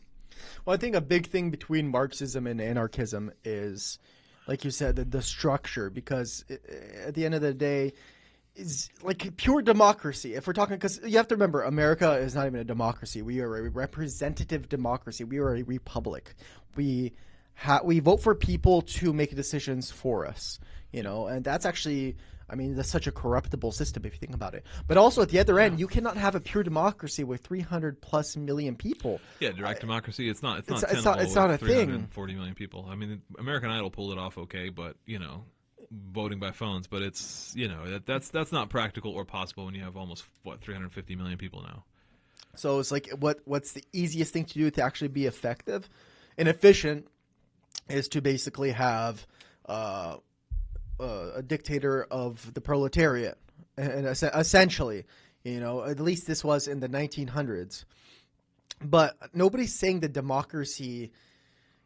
Well, I think a big thing between Marxism and anarchism is, like you said, the structure, because at the end of the day, is like pure democracy. If we're talking, because you have to remember, America is not even a democracy. We are a representative democracy. We are a republic. We vote for people to make decisions for us, and that's actually, I mean, that's such a corruptible system if you think about it. But also at the other end, you cannot have a pure democracy with 300+ million people. Yeah, direct democracy. It's not not a thing. 340 million people. I mean, American Idol pulled it off okay, but voting by phones. But it's that's not practical or possible when you have almost 350 million people now. So it's like what's the easiest thing to do to actually be effective and efficient is to basically have a dictator of the proletariat, and essentially, at least this was in the 1900s. But nobody's saying that democracy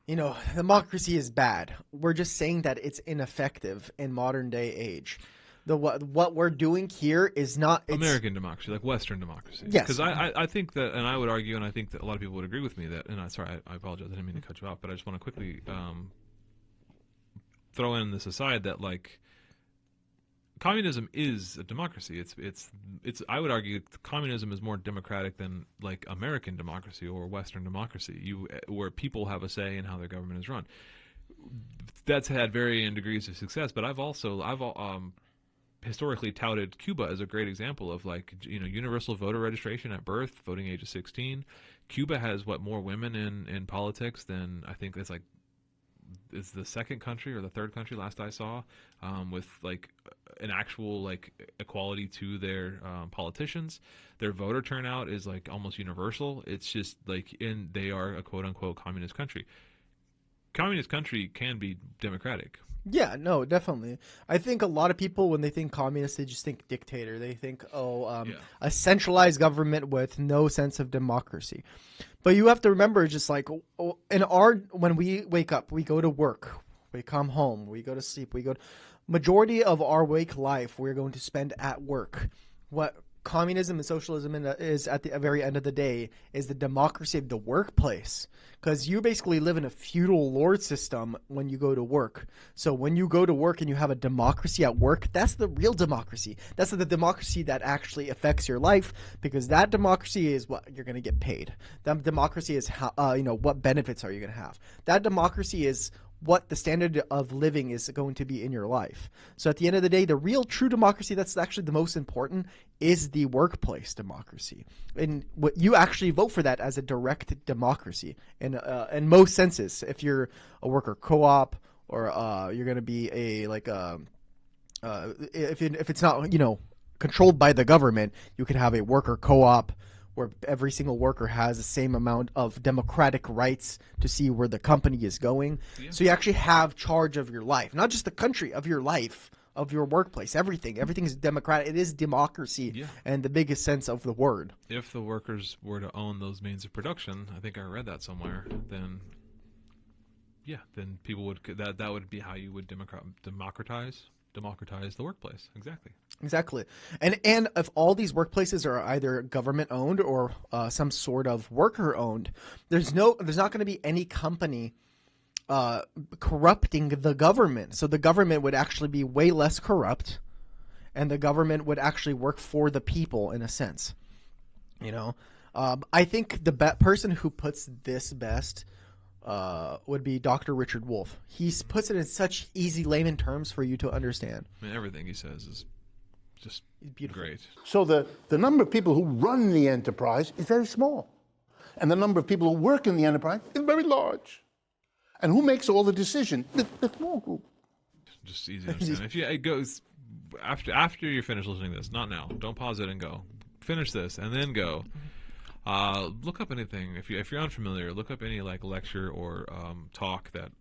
is bad. We're just saying that it's ineffective in modern day age. What we're doing here is not American democracy, like Western democracy. Yes, because I think that, and I would argue, and I think that a lot of people would agree with me that. And I apologize, I didn't mean to cut you off, but I just want to quickly throw in this aside that like communism is a democracy. It's I would argue communism is more democratic than like American democracy or Western democracy, where people have a say in how their government is run. That's had varying degrees of success, but I've historically touted Cuba as a great example of like universal voter registration at birth, voting age of 16. Cuba has more women in politics than, I think it's the second country or the third country last I saw, with like an actual like equality to their politicians. Their voter turnout is like almost universal. It's just like they are a quote unquote communist country. Communist country can be democratic. Yeah, no, definitely. I think a lot of people, when they think communist, they just think dictator. They think, a centralized government with no sense of democracy. But you have to remember, just like when we wake up, we go to work, we come home, we go to sleep, majority of our wake life we're going to spend at work. What communism and socialism is at the very end of the day is the democracy of the workplace, because you basically live in a feudal lord system when you go to work. So when you go to work and you have a democracy at work, that's the real democracy. That's the democracy that actually affects your life, because that democracy is what you're going to get paid. That democracy is how what benefits are you going to have. That democracy is what the standard of living is going to be in your life. So at the end of the day, the real true democracy that's actually the most important is the workplace democracy. And what you actually vote for that as a direct democracy in most senses. If you're a worker co-op, or you're going to be if it's not controlled by the government, you could have a worker co-op where every single worker has the same amount of democratic rights to see where the company is going. So you actually have charge of your life, not just the country, of your life, of your workplace, everything. Everything is democratic. It is democracy in the biggest sense of the word. If the workers were to own those means of production, I think I read that somewhere, then then people would that would be how you would democratize the workplace. Exactly. And if all these workplaces are either government owned or some sort of worker owned, there's not going to be any company corrupting the government. So the government would actually be way less corrupt, and the government would actually work for the people in a sense. I think the person who puts this best would be Dr. Richard Wolff. He puts it in such easy layman terms for you to understand. I mean, everything he says is just beautiful. Great. So the number of people who run the enterprise is very small. And the number of people who work in the enterprise is very large. And who makes all the decisions? The small group. Just easy to understand. If it goes after you're finished listening to this, not now. Don't pause it and go. Finish this and then go. Look up anything if you're unfamiliar. Look up any lecture or talk that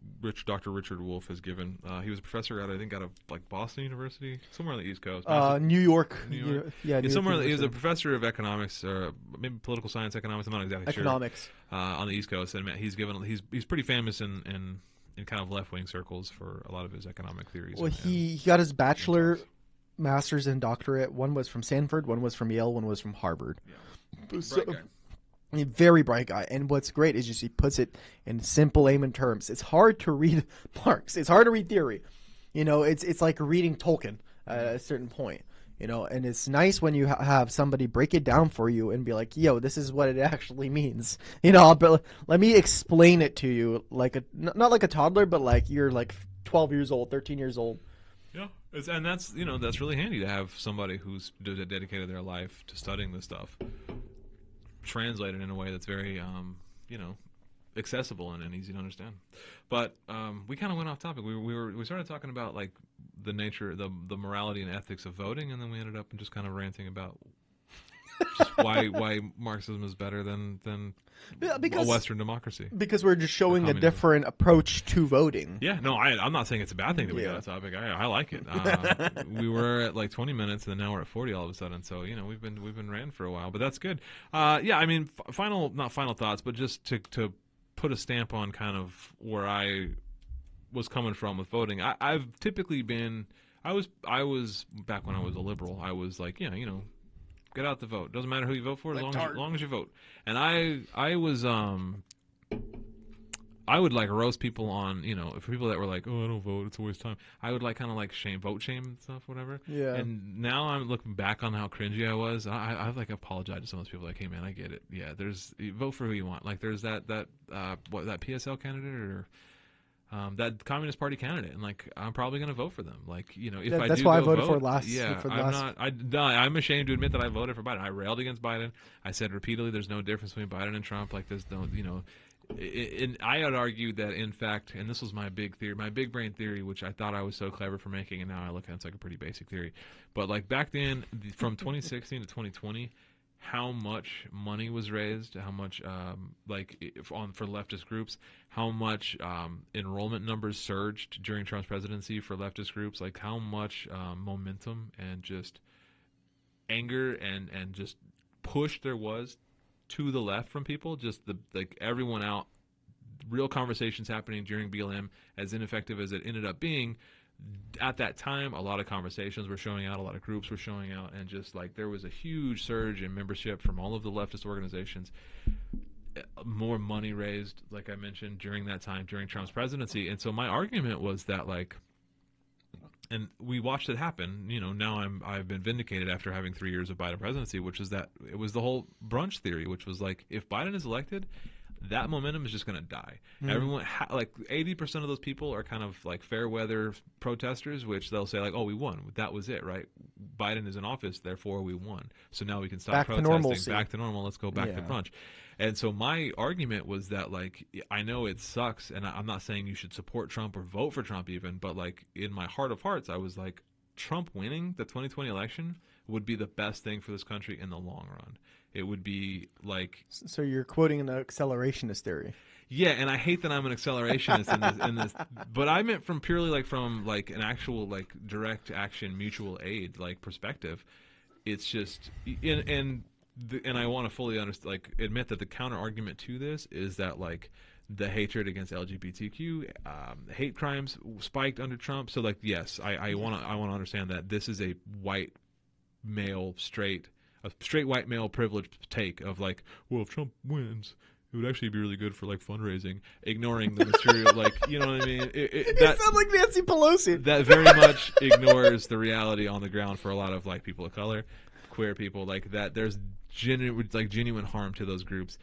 Dr. Richard Wolff has given. He was a professor out of Boston University, somewhere on the East Coast. New York. Yeah, somewhere. He was a professor of economics, or maybe political science economics. I'm not exactly sure. Economics on the East Coast, and he's pretty famous in kind of left-wing circles for a lot of his economic theories. Well, he got his bachelor, master's, and doctorate. One was from Stanford, one was from Yale, one was from Harvard. Yeah. Bright guy. Very bright guy, and what's great is just he puts it in simple layman terms. It's hard to read Marx. It's hard to read theory. It's like reading Tolkien at a certain point. And it's nice when you have somebody break it down for you and be like, "Yo, this is what it actually means." But let me explain it to you not like a toddler, but like you're 12 years old, 13 years old. Yeah, and that's that's really handy to have somebody who's dedicated their life to studying this stuff. Translated in a way that's very, accessible and easy to understand. But we kind of went off topic. We started talking about the nature, the morality and ethics of voting, and then we ended up just kind of ranting about just why Marxism is better than a Western democracy. Because we're just showing a different approach to voting. Yeah, no, I'm not saying it's a bad thing that we got off topic. I like it. We were at 20 minutes, and then now we're at 40 all of a sudden. So we've been ranting for a while, but that's good. I mean, not final thoughts, but just to put a stamp on kind of where I was coming from with voting. I've typically been. I was back when I was a liberal. I was like, get out the vote. Doesn't matter who you vote for, as long as you vote. And I was I would roast people on, for people that were like, "Oh, I don't vote, it's a waste of time." I would vote shame and stuff, whatever. Yeah. And now I'm looking back on how cringy I was. I've apologized to some of those people. Hey man, I get it. Yeah, you vote for who you want. There's that PSL candidate or that Communist Party candidate, and I'm probably going to vote for them. That's why I voted for last. Yeah, I'm ashamed to admit that I voted for Biden. I railed against Biden. I said repeatedly, there's no difference between Biden and Trump. There's no, and I had argued that in fact, and this was my big theory, my big brain theory, which I thought I was so clever for making, and now I look at it's a pretty basic theory. But back then, from 2016 to 2020. How much money was raised, how much for leftist groups, how much enrollment numbers surged during Trump's presidency for leftist groups, how much momentum and just anger and just push there was to the left from people, just everyone out, real conversations happening during BLM, as ineffective as it ended up being. At that time, a lot of conversations were showing out, a lot of groups were showing out, and just there was a huge surge in membership from all of the leftist organizations. More money raised, like I mentioned, during that time, during Trump's presidency. And so my argument was that and we watched it happen. Now I've been vindicated after having 3 years of Biden presidency, which is that it was the whole brunch theory, which was if Biden is elected, that momentum is just going to die. Everyone, 80% of those people are kind of fair weather protesters, which they'll say oh, we won. That was it, right? Biden is in office, therefore we won. So now we can stop protesting. Back to normal. Let's go back to brunch. And so my argument was that I know it sucks, and I'm not saying you should support Trump or vote for Trump even, but in my heart of hearts, I was Trump winning the 2020 election would be the best thing for this country in the long run. It would be like, So you're quoting an accelerationist theory. yeah, and I hate that I'm an accelerationist in this, but I meant from an actual like direct action mutual aid like perspective. It's just and I want to fully admit that the counter argument to this is that like the hatred against LGBTQ hate crimes spiked under Trump. So like yes, I want to understand that this is a straight white male privileged take of like, well, if Trump wins, it would actually be really good for like fundraising, ignoring the material, like, you know what I mean? That sounds like Nancy Pelosi. That very much ignores the reality on the ground for a lot of like people of color, queer people, like that. There's genuine harm to those groups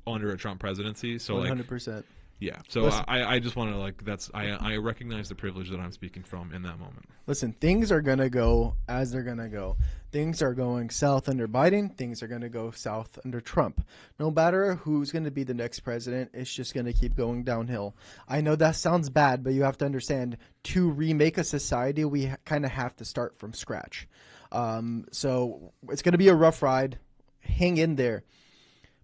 under a Trump presidency. So 100%. Yeah. So Listen, I just want to I recognize the privilege that I'm speaking from in that moment. Listen, things are going to go as they're going to go. Things are going south under Biden. Things are going to go south under Trump. No matter who's going to be the next president, it's just going to keep going downhill. I know that sounds bad, but you have to understand, to remake a society, we kind of have to start from scratch. So it's going to be a rough ride. Hang in there.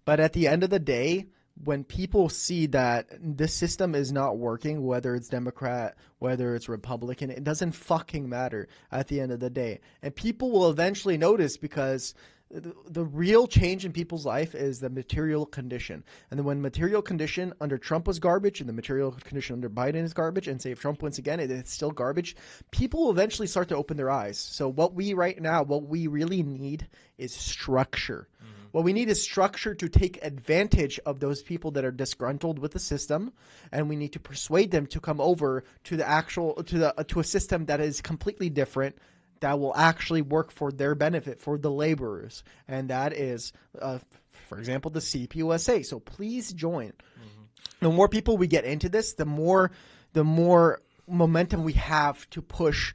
But at the end of the day, when people see that this system is not working, whether it's Democrat, whether it's Republican, it doesn't fucking matter at the end of the day. And people will eventually notice, because the real change in people's life is the material condition. And then when material condition under Trump was garbage and the material condition under Biden is garbage, and say if Trump wins again, it's still garbage, people will eventually start to open their eyes. So what we really need is structure. What we need is structure to take advantage of those people that are disgruntled with the system, and we need to persuade them to come over to to a system that is completely different, that will actually work for their benefit, for the laborers, and that is, for example, the CPUSA. So please join. The more people we get into this, the more momentum we have to push,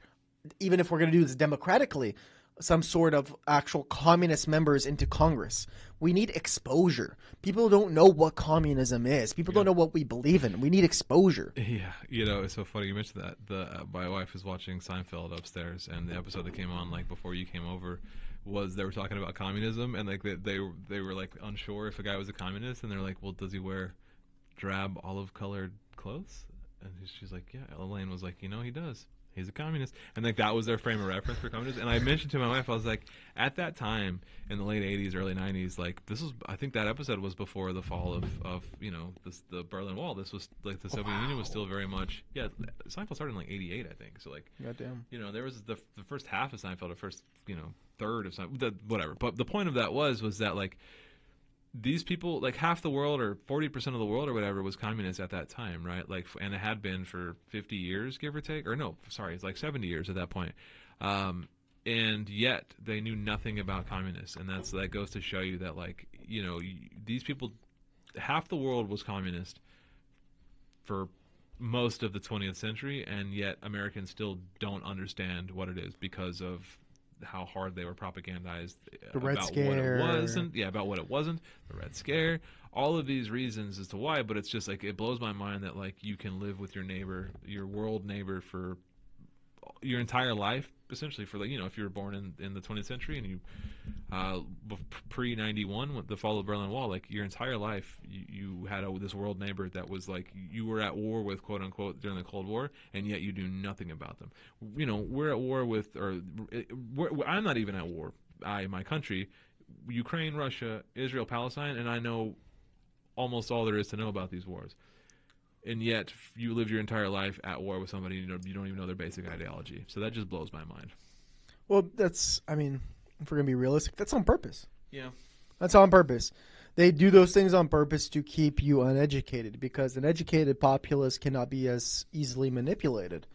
even if we're going to do this democratically, some sort of actual communist members into Congress. We need exposure. People don't know what communism is. People don't know what we believe in. We need exposure. Yeah, it's so funny you mentioned that. My wife is watching Seinfeld upstairs, and the episode that came on like before you came over was they were talking about communism, and like they were like unsure if a guy was a communist, and they're like, well, does he wear drab olive colored clothes? And she's like, yeah. Elaine was like, he does. He's a communist. And like that was their frame of reference for communists. And I mentioned to my wife, I was like, at that time in the late 80s, early 90s, like I think that episode was before the fall of the Berlin Wall. This was like the Soviet Union was still very much, Seinfeld started in like 88, I think. So like, goddamn. There was the first half of Seinfeld, the first, third of Seinfeld, whatever. But the point of that was that like, these people, like half the world or 40% of the world or whatever was communist at that time, right? Like, and it had been for 50 years, give or take, or no, sorry, it's like 70 years at that point. And yet they knew nothing about communists. And that goes to show you that, like, these people, half the world was communist for most of the 20th century, and yet Americans still don't understand what it is because of how hard they were propagandized about what it wasn't, about what it wasn't, the Red Scare, all of these reasons as to why. But it's just like, it blows my mind that like you can live with your neighbor, your world neighbor, for your entire life, essentially, for like, if you were born in the 20th century and you pre-91 with the fall of the Berlin Wall, like your entire life you had this world neighbor that was like you were at war with, quote unquote, during the Cold War, and yet you do nothing about them. We're at war with, I'm not even at war, my country, Ukraine, Russia, Israel, Palestine, and I know almost all there is to know about these wars. And yet you live your entire life at war with somebody you don't even know their basic ideology. So that just blows my mind. Well, if we're going to be realistic, that's on purpose. Yeah. That's on purpose. They do those things on purpose to keep you uneducated, because an educated populace cannot be as easily manipulated.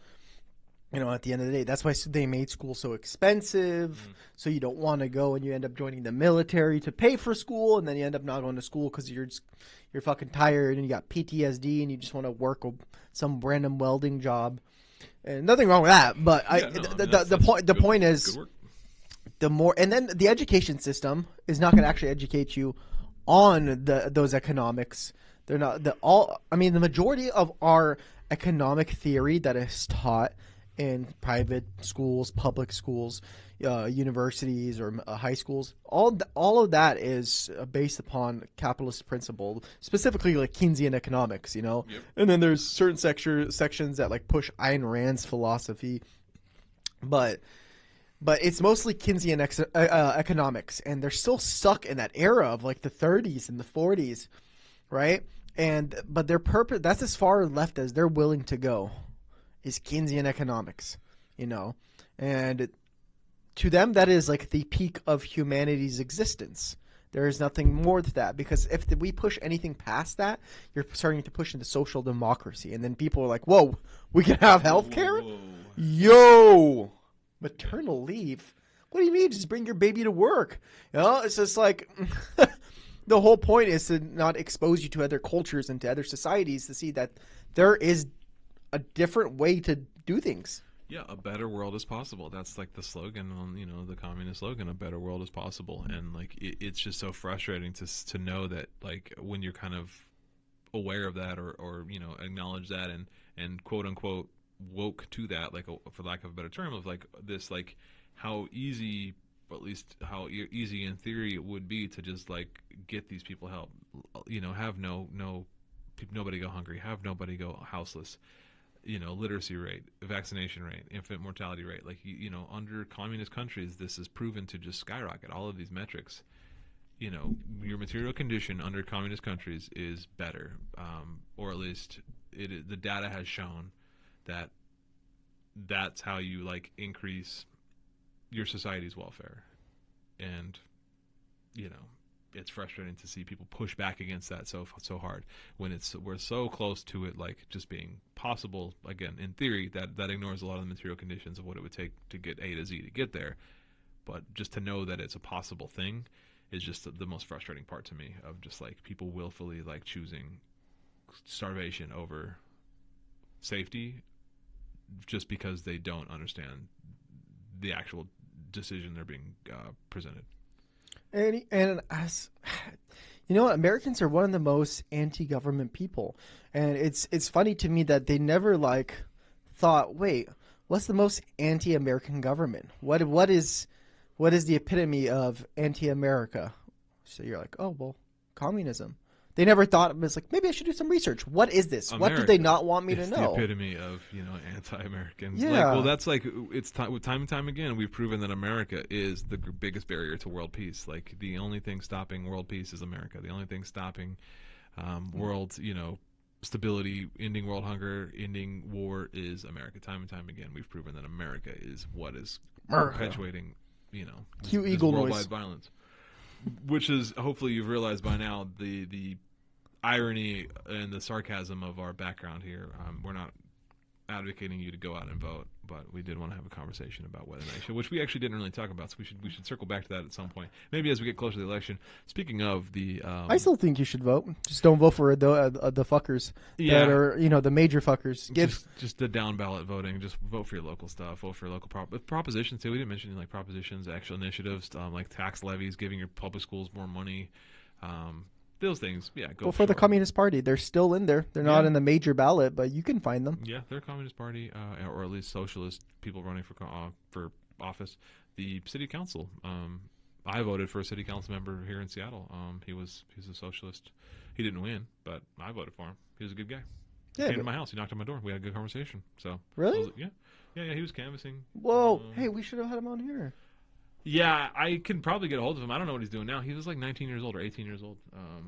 At the end of the day, that's why they made school so expensive. So you don't want to go, and you end up joining the military to pay for school, and then you end up not going to school because you're fucking tired and you got PTSD and you just want to work some random welding job. And nothing wrong with that, but the point is, the more, and then the education system is not going to actually educate you on those economics. They're not the majority of our economic theory that is taught in private schools, public schools, universities, or high schools. All of that is based upon capitalist principle, specifically like Keynesian economics, you know. Yep. And then there's certain sections that like push Ayn Rand's philosophy, but it's mostly Keynesian economics, and they're still stuck in that era of like the 30s and the 40s, right? But their purpose, that's as far left as they're willing to go, is Keynesian economics, you know. And to them, that is like the peak of humanity's existence. There is nothing more to that, because if we push anything past that, you're starting to push into social democracy, and then people are like, whoa, we can have healthcare? Whoa. Yo, maternal leave? What do you mean? Just bring your baby to work. You know, it's just like the whole point is to not expose you to other cultures and to other societies, to see that there is a different way to do things. Yeah, a better world is possible. That's like the slogan on, you know, the communist slogan, a better world is possible. And like it's just so frustrating to know that, like, when you're kind of aware of that, or you know, acknowledge that, and quote unquote woke to that, like, for lack of a better term, of like this, like how easy, or at least how easy in theory it would be to just like get these people help, you know, have nobody go hungry, have nobody go houseless, you know, literacy rate, vaccination rate, infant mortality rate. Like, you know, under communist countries, this is proven to just skyrocket. All of these metrics, you know, your material condition under communist countries is better, or at least the data has shown that that's how you like increase your society's welfare. And, you know, it's frustrating to see people push back against that so hard when we're so close to it, like just being possible. Again, in theory, that ignores a lot of the material conditions of what it would take to get A to Z to get there. But just to know that it's a possible thing is just the most frustrating part to me, of just like people willfully like choosing starvation over safety just because they don't understand the actual decision they're being presented. And as you know, Americans are one of the most anti-government people, and it's funny to me that they never like thought, wait, what's the most anti-American government? What is the epitome of anti-America? So you're like, oh well, communism. They never thought it was like, maybe I should do some research. What is this? What do they not want me to know? It's the epitome of, you know, anti-Americans. Yeah. Like, well, that's like, it's time and time again, we've proven that America is the biggest barrier to world peace. Like, the only thing stopping world peace is America. The only thing stopping world, you know, stability, ending world hunger, ending war is America. Time and time again, we've proven that America is what is perpetuating, you know, Cue this eagle worldwide noise. violence. Which is, hopefully you've realized by now, the irony and the sarcasm of our background here. We're not advocating you to go out and vote, but we did want to have a conversation about whether they should, which we actually didn't really talk about. So we should circle back to that at some point, maybe as we get closer to the election. Speaking of the, I still think you should vote. Just don't vote for the fuckers that are, you know, the major fuckers. Just the down ballot voting. Just vote for your local stuff. Vote for your local propositions too. We didn't mention like propositions, actual initiatives, like tax levies, giving your public schools more money. Those things, yeah. Go for the Communist Party. They're still in there. They're not Yeah. in the major ballot, but you can find them. Yeah, they're a Communist Party, or at least socialist people running for office. The city council. I voted for a city council member here in Seattle. He's a socialist. He didn't win, but I voted for him. He was a good guy. He Yeah, came to my house. He knocked on my door. We had a good conversation. So Really? I was like, yeah. He was canvassing. Whoa, hey, we should have had him on here. Yeah, I can probably get a hold of him. I don't know what he's doing now. He was like 19 years old or 18 years old.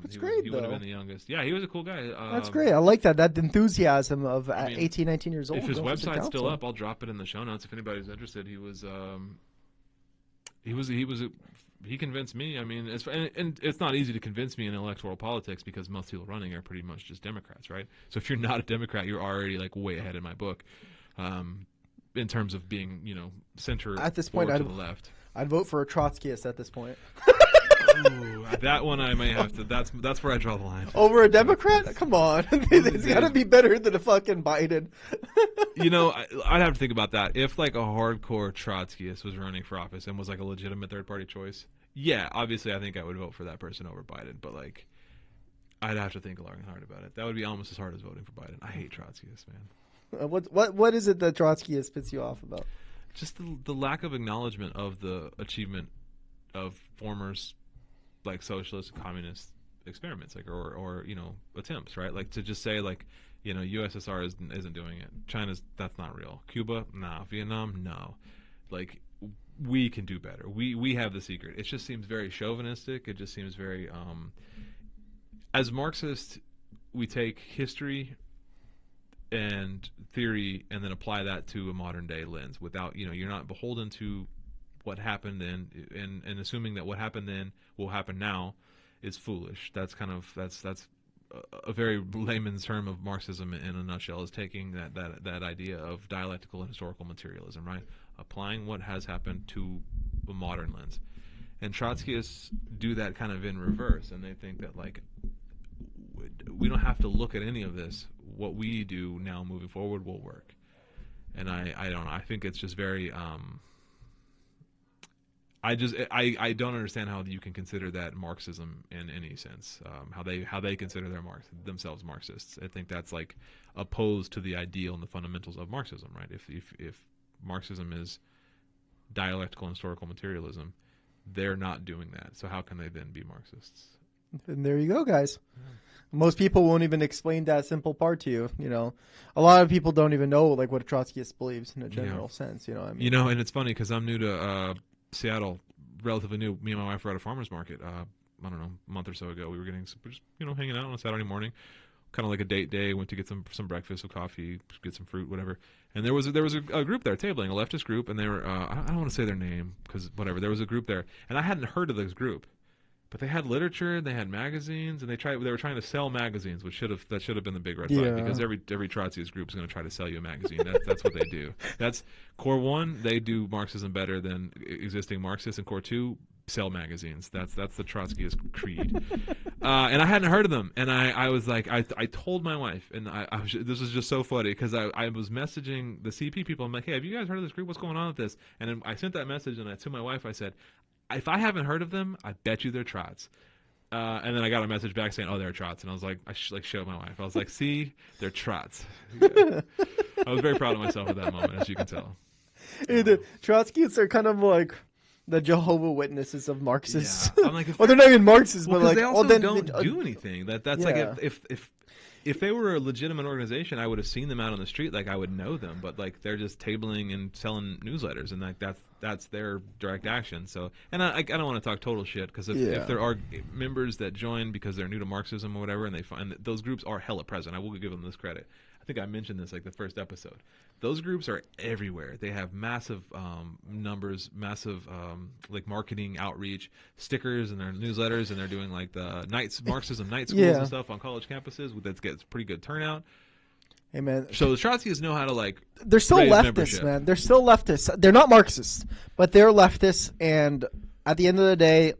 That's he great, He would have though. been the youngest. Yeah, he was a cool guy. That's great. I like that enthusiasm of mean, 18, 19 years old. If his going for the website's still council. up, I'll drop it in the show notes if anybody's interested. He convinced me. I mean, and it's not easy to convince me in electoral politics because most people running are pretty much just Democrats, right? So if you're not a Democrat, you're already like way ahead in my book, in terms of being, you know, center At this point, or to the left. I'd vote for a Trotskyist at this point. Ooh, that one I may have to. That's where I draw the line. Over a Democrat? Come on. It's got to be better than a fucking Biden. You know, I'd have to think about that. If like a hardcore Trotskyist was running for office and was like a legitimate third party choice, yeah, obviously I think I would vote for that person over Biden. But like, I'd have to think long and hard about it. That would be almost as hard as voting for Biden. I hate Trotskyists, man. What is it that Trotskyist pissed you off about? Just the lack of acknowledgement of the achievement of former like socialist communist experiments, like or attempts, right? Like to just say like USSR isn't doing it, that's not real, Cuba no, Vietnam no, like we can do better, we have the secret. It just seems very chauvinistic. It just seems very as Marxists, we take history and theory and then apply that to a modern day lens without, you're not beholden to what happened then, and assuming that what happened then will happen now is foolish. That's a very layman's term of Marxism in a nutshell, is taking that idea of dialectical and historical materialism, right? Applying what has happened to a modern lens. And Trotskyists do that kind of in reverse, and they think that like we don't have to look at any of this. What we do now moving forward will work. And I don't know. I think it's just very I don't understand how you can consider that Marxism in any sense. How they consider themselves Marxists. I think that's like opposed to the ideal and the fundamentals of Marxism, right? If Marxism is dialectical and historical materialism, they're not doing that. So how can they then be Marxists? And there you go, guys. Most people won't even explain that simple part to you. A lot of people don't even know like what a Trotskyist believes in a general sense. What I mean? And it's funny because I'm new to Seattle, relatively new. Me and my wife were at a farmer's market. I don't know, a month or so ago. We were just hanging out on a Saturday morning, kind of like a date day. Went to get some breakfast, some coffee, get some fruit, whatever. And there was a group there tabling, a leftist group, and they were I don't want to say their name because whatever. There was a group there, and I hadn't heard of this group. But they had literature, they had magazines, and they were trying to sell magazines, which should have been the big red flag, because every Trotskyist group is going to try to sell you a magazine. That's what they do. That's core one. They do Marxism better than existing Marxists, and core two, sell magazines. That's the Trotskyist creed. And I hadn't heard of them, and I was like, I told my wife, and this was just so funny because I was messaging the CP people. I'm like, hey, have you guys heard of this group? What's going on with this? And then I sent that message, and to my wife I said, if I haven't heard of them, I bet you they're Trots. And then I got a message back saying, oh, they're Trots. And I was like, I showed my wife. I was like, see, they're Trots. Yeah. I was very proud of myself at that moment, as you can tell. The Trotskyists are kind of like the Jehovah's Witnesses of Marxists. Yeah. I'm like, well, they're not even Marxists, well, but like, they also then don't do anything. That's yeah. Like if they were a legitimate organization, I would have seen them out on the street, like I would know them. But like they're just tabling and selling newsletters, and like that's their direct action. So, and I don't want to talk total shit because if there are members that join because they're new to Marxism or whatever, and they find that those groups are hella present, I will give them this credit. I think I mentioned this like the first episode. Those groups are everywhere. They have massive numbers, massive like marketing outreach, stickers in their newsletters, and they're doing like the Marxism night schools and stuff on college campuses. That gets pretty good turnout. Hey man, so the Trotskyists know how to like. They're still raise leftists, membership. man. They're still leftists. They're not Marxists, but they're leftists. And at the end of the day,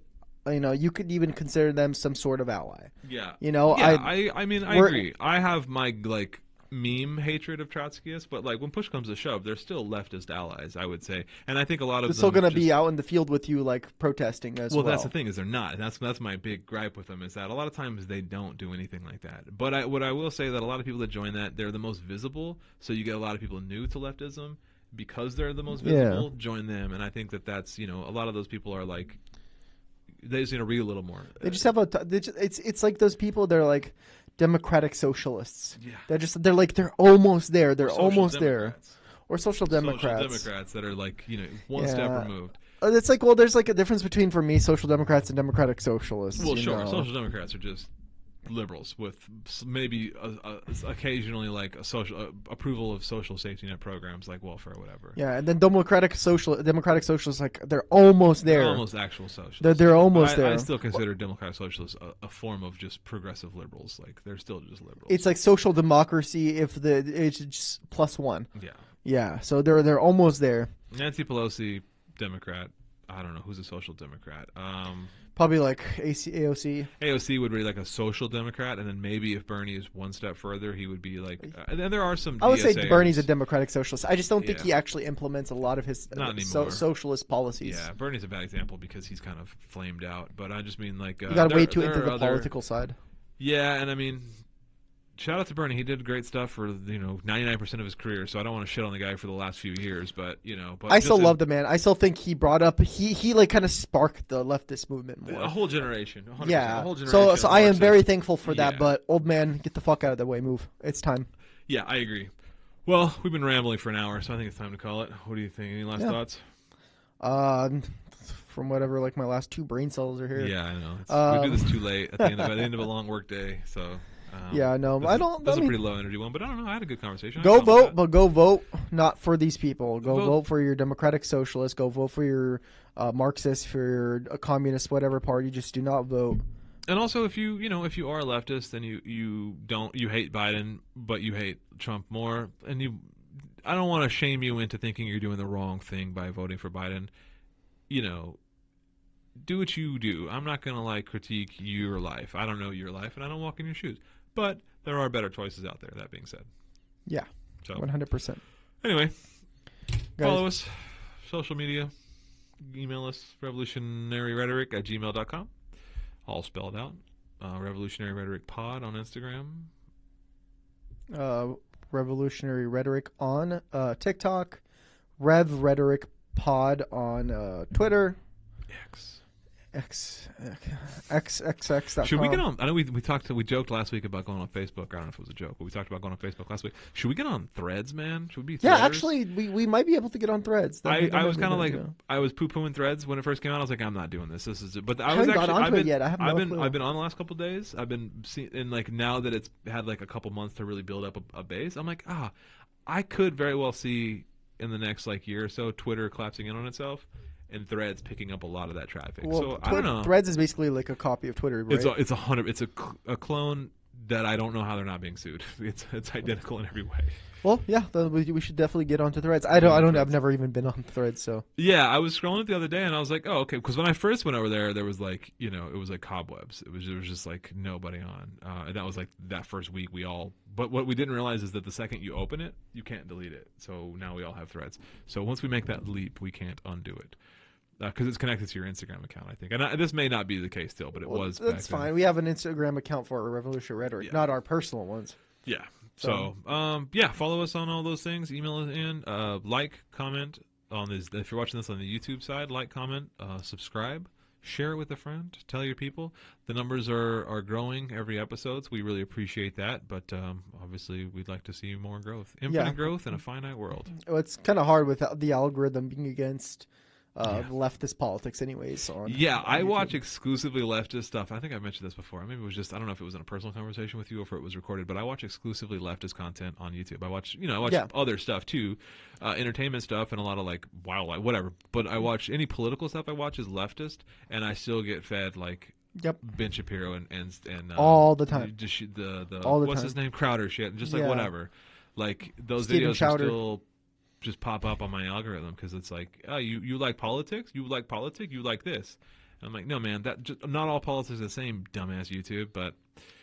you could even consider them some sort of ally. Yeah. I mean, I agree. I have my like meme hatred of Trotskyists, but like when push comes to shove, they're still leftist allies, I would say. And I think a lot of they're them still going to be out in the field with you, like protesting as well. Well, that's the thing, is they're not. And that's my big gripe with them, is that a lot of times they don't do anything like that. But what I will say, that a lot of people that join that, they're the most visible. So you get a lot of people new to leftism because they're the most visible. Join them, and I think that's a lot of those people are like, they just read a little more. They just have it's like those people. They're like democratic socialists. Yeah. They're almost there. They're almost Democrats. there. Or social democrats. Social Democrats that are like one step removed. It's like, well, there's like a difference between, for me, social democrats and democratic socialists. Well, sure. Social Democrats are just liberals with maybe occasionally like a social approval of social safety net programs like welfare or whatever. Yeah, and then democratic socialists, like they're almost there. They're almost actual socialists. They're almost there. I still consider democratic socialists a form of just progressive liberals. Like they're still just liberals. It's like social democracy if it's just +1. Yeah. Yeah. So they're almost there. Nancy Pelosi, Democrat. I don't know who's a social democrat. Probably like AOC. AOC would be like a social democrat, and then maybe if Bernie is one step further, he would be like. And then there are some. I would say DSAers. Bernie's a democratic socialist. I just don't think he actually implements a lot of his socialist policies. Yeah, Bernie's a bad example because he's kind of flamed out. But I just mean like you got way too into the political side. Yeah, and I mean, shout out to Bernie. He did great stuff for 99% of his career. So I don't want to shit on the guy for the last few years, but But I still love the man. I still think he brought up he like kind of sparked the leftist movement more. a whole generation. 100%, Yeah. a whole generation So of I am Marxists. very thankful for that. Yeah. But old man, get the fuck out of the way. Move. It's time. Yeah, I agree. Well, we've been rambling for an hour, so I think it's time to call it. What do you think? Any last thoughts? From whatever, like my last 2 brain cells are here. Yeah, I know. We do this too late at the end of a long work day, so. Yeah, no, this I is- don't. This I is a mean, pretty low energy one, but I don't know. I had a good conversation. go I felt vote, but go vote not for these people. Go Vote. vote for your Democratic Socialist. Go vote for your Marxist, for your communist, whatever party. Just do not vote. And also, if you are a leftist and you hate Biden, but you hate Trump more, and I don't want to shame you into thinking you're doing the wrong thing by voting for Biden. Do what you do. I'm not gonna critique your life. I don't know your life, and I don't walk in your shoes. But there are better choices out there. That being said, Yeah, so 100%. anyway, Guys. follow us, social media, email us revolutionaryrhetoric@gmail.com, all spelled out. Revolutionary Rhetoric Pod on Instagram. Revolutionary Rhetoric on TikTok. Rev Rhetoric Pod on Twitter. XXX.com. Should we get on? I know we joked last week about going on Facebook. I don't know if it was a joke, but we talked about going on Facebook last week. Should we get on Threads, man? Should we be? Yeah, Threaders? actually, we might be able to get on Threads. I was kind of like I was poo pooing Threads when it first came out. I was like, I'm not doing this. This is. But I was haven't actually. got onto I've it been. yet. I have no clue. I've been on the last couple of days. I've been seeing, and now that it's had a couple months to really build up a base, I'm like, I could very well see in the next year or so Twitter collapsing in on itself. And Threads picking up a lot of that traffic. Well, so I don't know. Threads is basically like a copy of Twitter, right? It's a clone that I don't know how they're not being sued. It's identical in every way. Well, yeah, we should definitely get onto Threads. I've never even been on Threads, so. Yeah, I was scrolling it the other day and I was like, oh, okay. Because when I first went over there was it was like cobwebs. There was just nobody on. And that was that first week but what we didn't realize is that the second you open it, you can't delete it. So now we all have Threads. So once we make that leap, we can't undo it. Because it's connected to your Instagram account, I think. And this may not be the case still, but it was. That's back fine. then. We have an Instagram account for our Revolutionary Rhetoric, not our personal ones. Yeah. So, follow us on all those things. Email us in. Comment on this. If you're watching this on the YouTube side, comment, subscribe, share it with a friend, tell your people. The numbers are growing every episode, so we really appreciate that. But obviously, we'd like to see more growth, infinite growth in a finite world. It's kind of hard with the algorithm being against leftist politics, anyways. On I YouTube. watch exclusively leftist stuff. I think I mentioned this before. Maybe it was just I don't know if it was in a personal conversation with you or if it was recorded, but I watch exclusively leftist content on YouTube. I watch other stuff too, entertainment stuff and a lot of wildlife, whatever. But I watch any political stuff. I watch is leftist, and I still get fed Ben Shapiro and all the time. Just the all the what's time. his name, Crowder shit, just whatever. Those Stephen videos Chowder. are still just pop up on my algorithm because it's you like politics, you like politics, you like this. And I'm like, no man, not all politics is the same, dumbass YouTube. But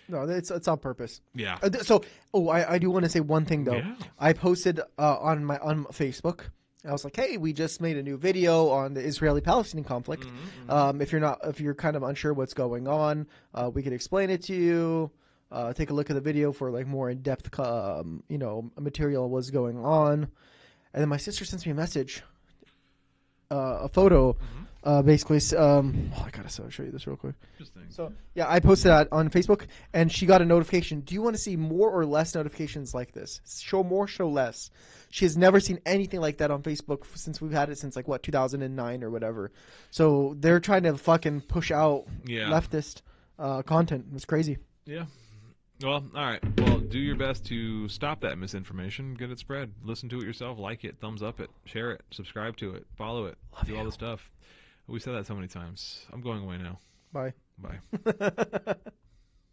No, it's on purpose. yeah, I do want to say one thing though. Yeah. I posted on Facebook. I was like, hey, we just made a new video on the Israeli-Palestinian conflict. If you're kind of unsure what's going on, we could explain it to you. Take a look at the video for more in-depth, material of what's going on. And then my sister sends me a message, a photo, basically. I gotta show you this real quick. interesting. So yeah, I posted that on Facebook, and she got a notification. Do you want to see more or less notifications like this? Show more, show less. She has never seen anything like that on Facebook since we've had it since 2009 or whatever. So they're trying to fucking push out leftist content. It's crazy. Yeah. Well, all right. Well, do your best to stop that misinformation. Get it spread. Listen to it yourself. Like it. Thumbs up it. Share it. Subscribe to it. Follow it. Do all the stuff. We said that so many times. I'm going away now. Bye. Bye.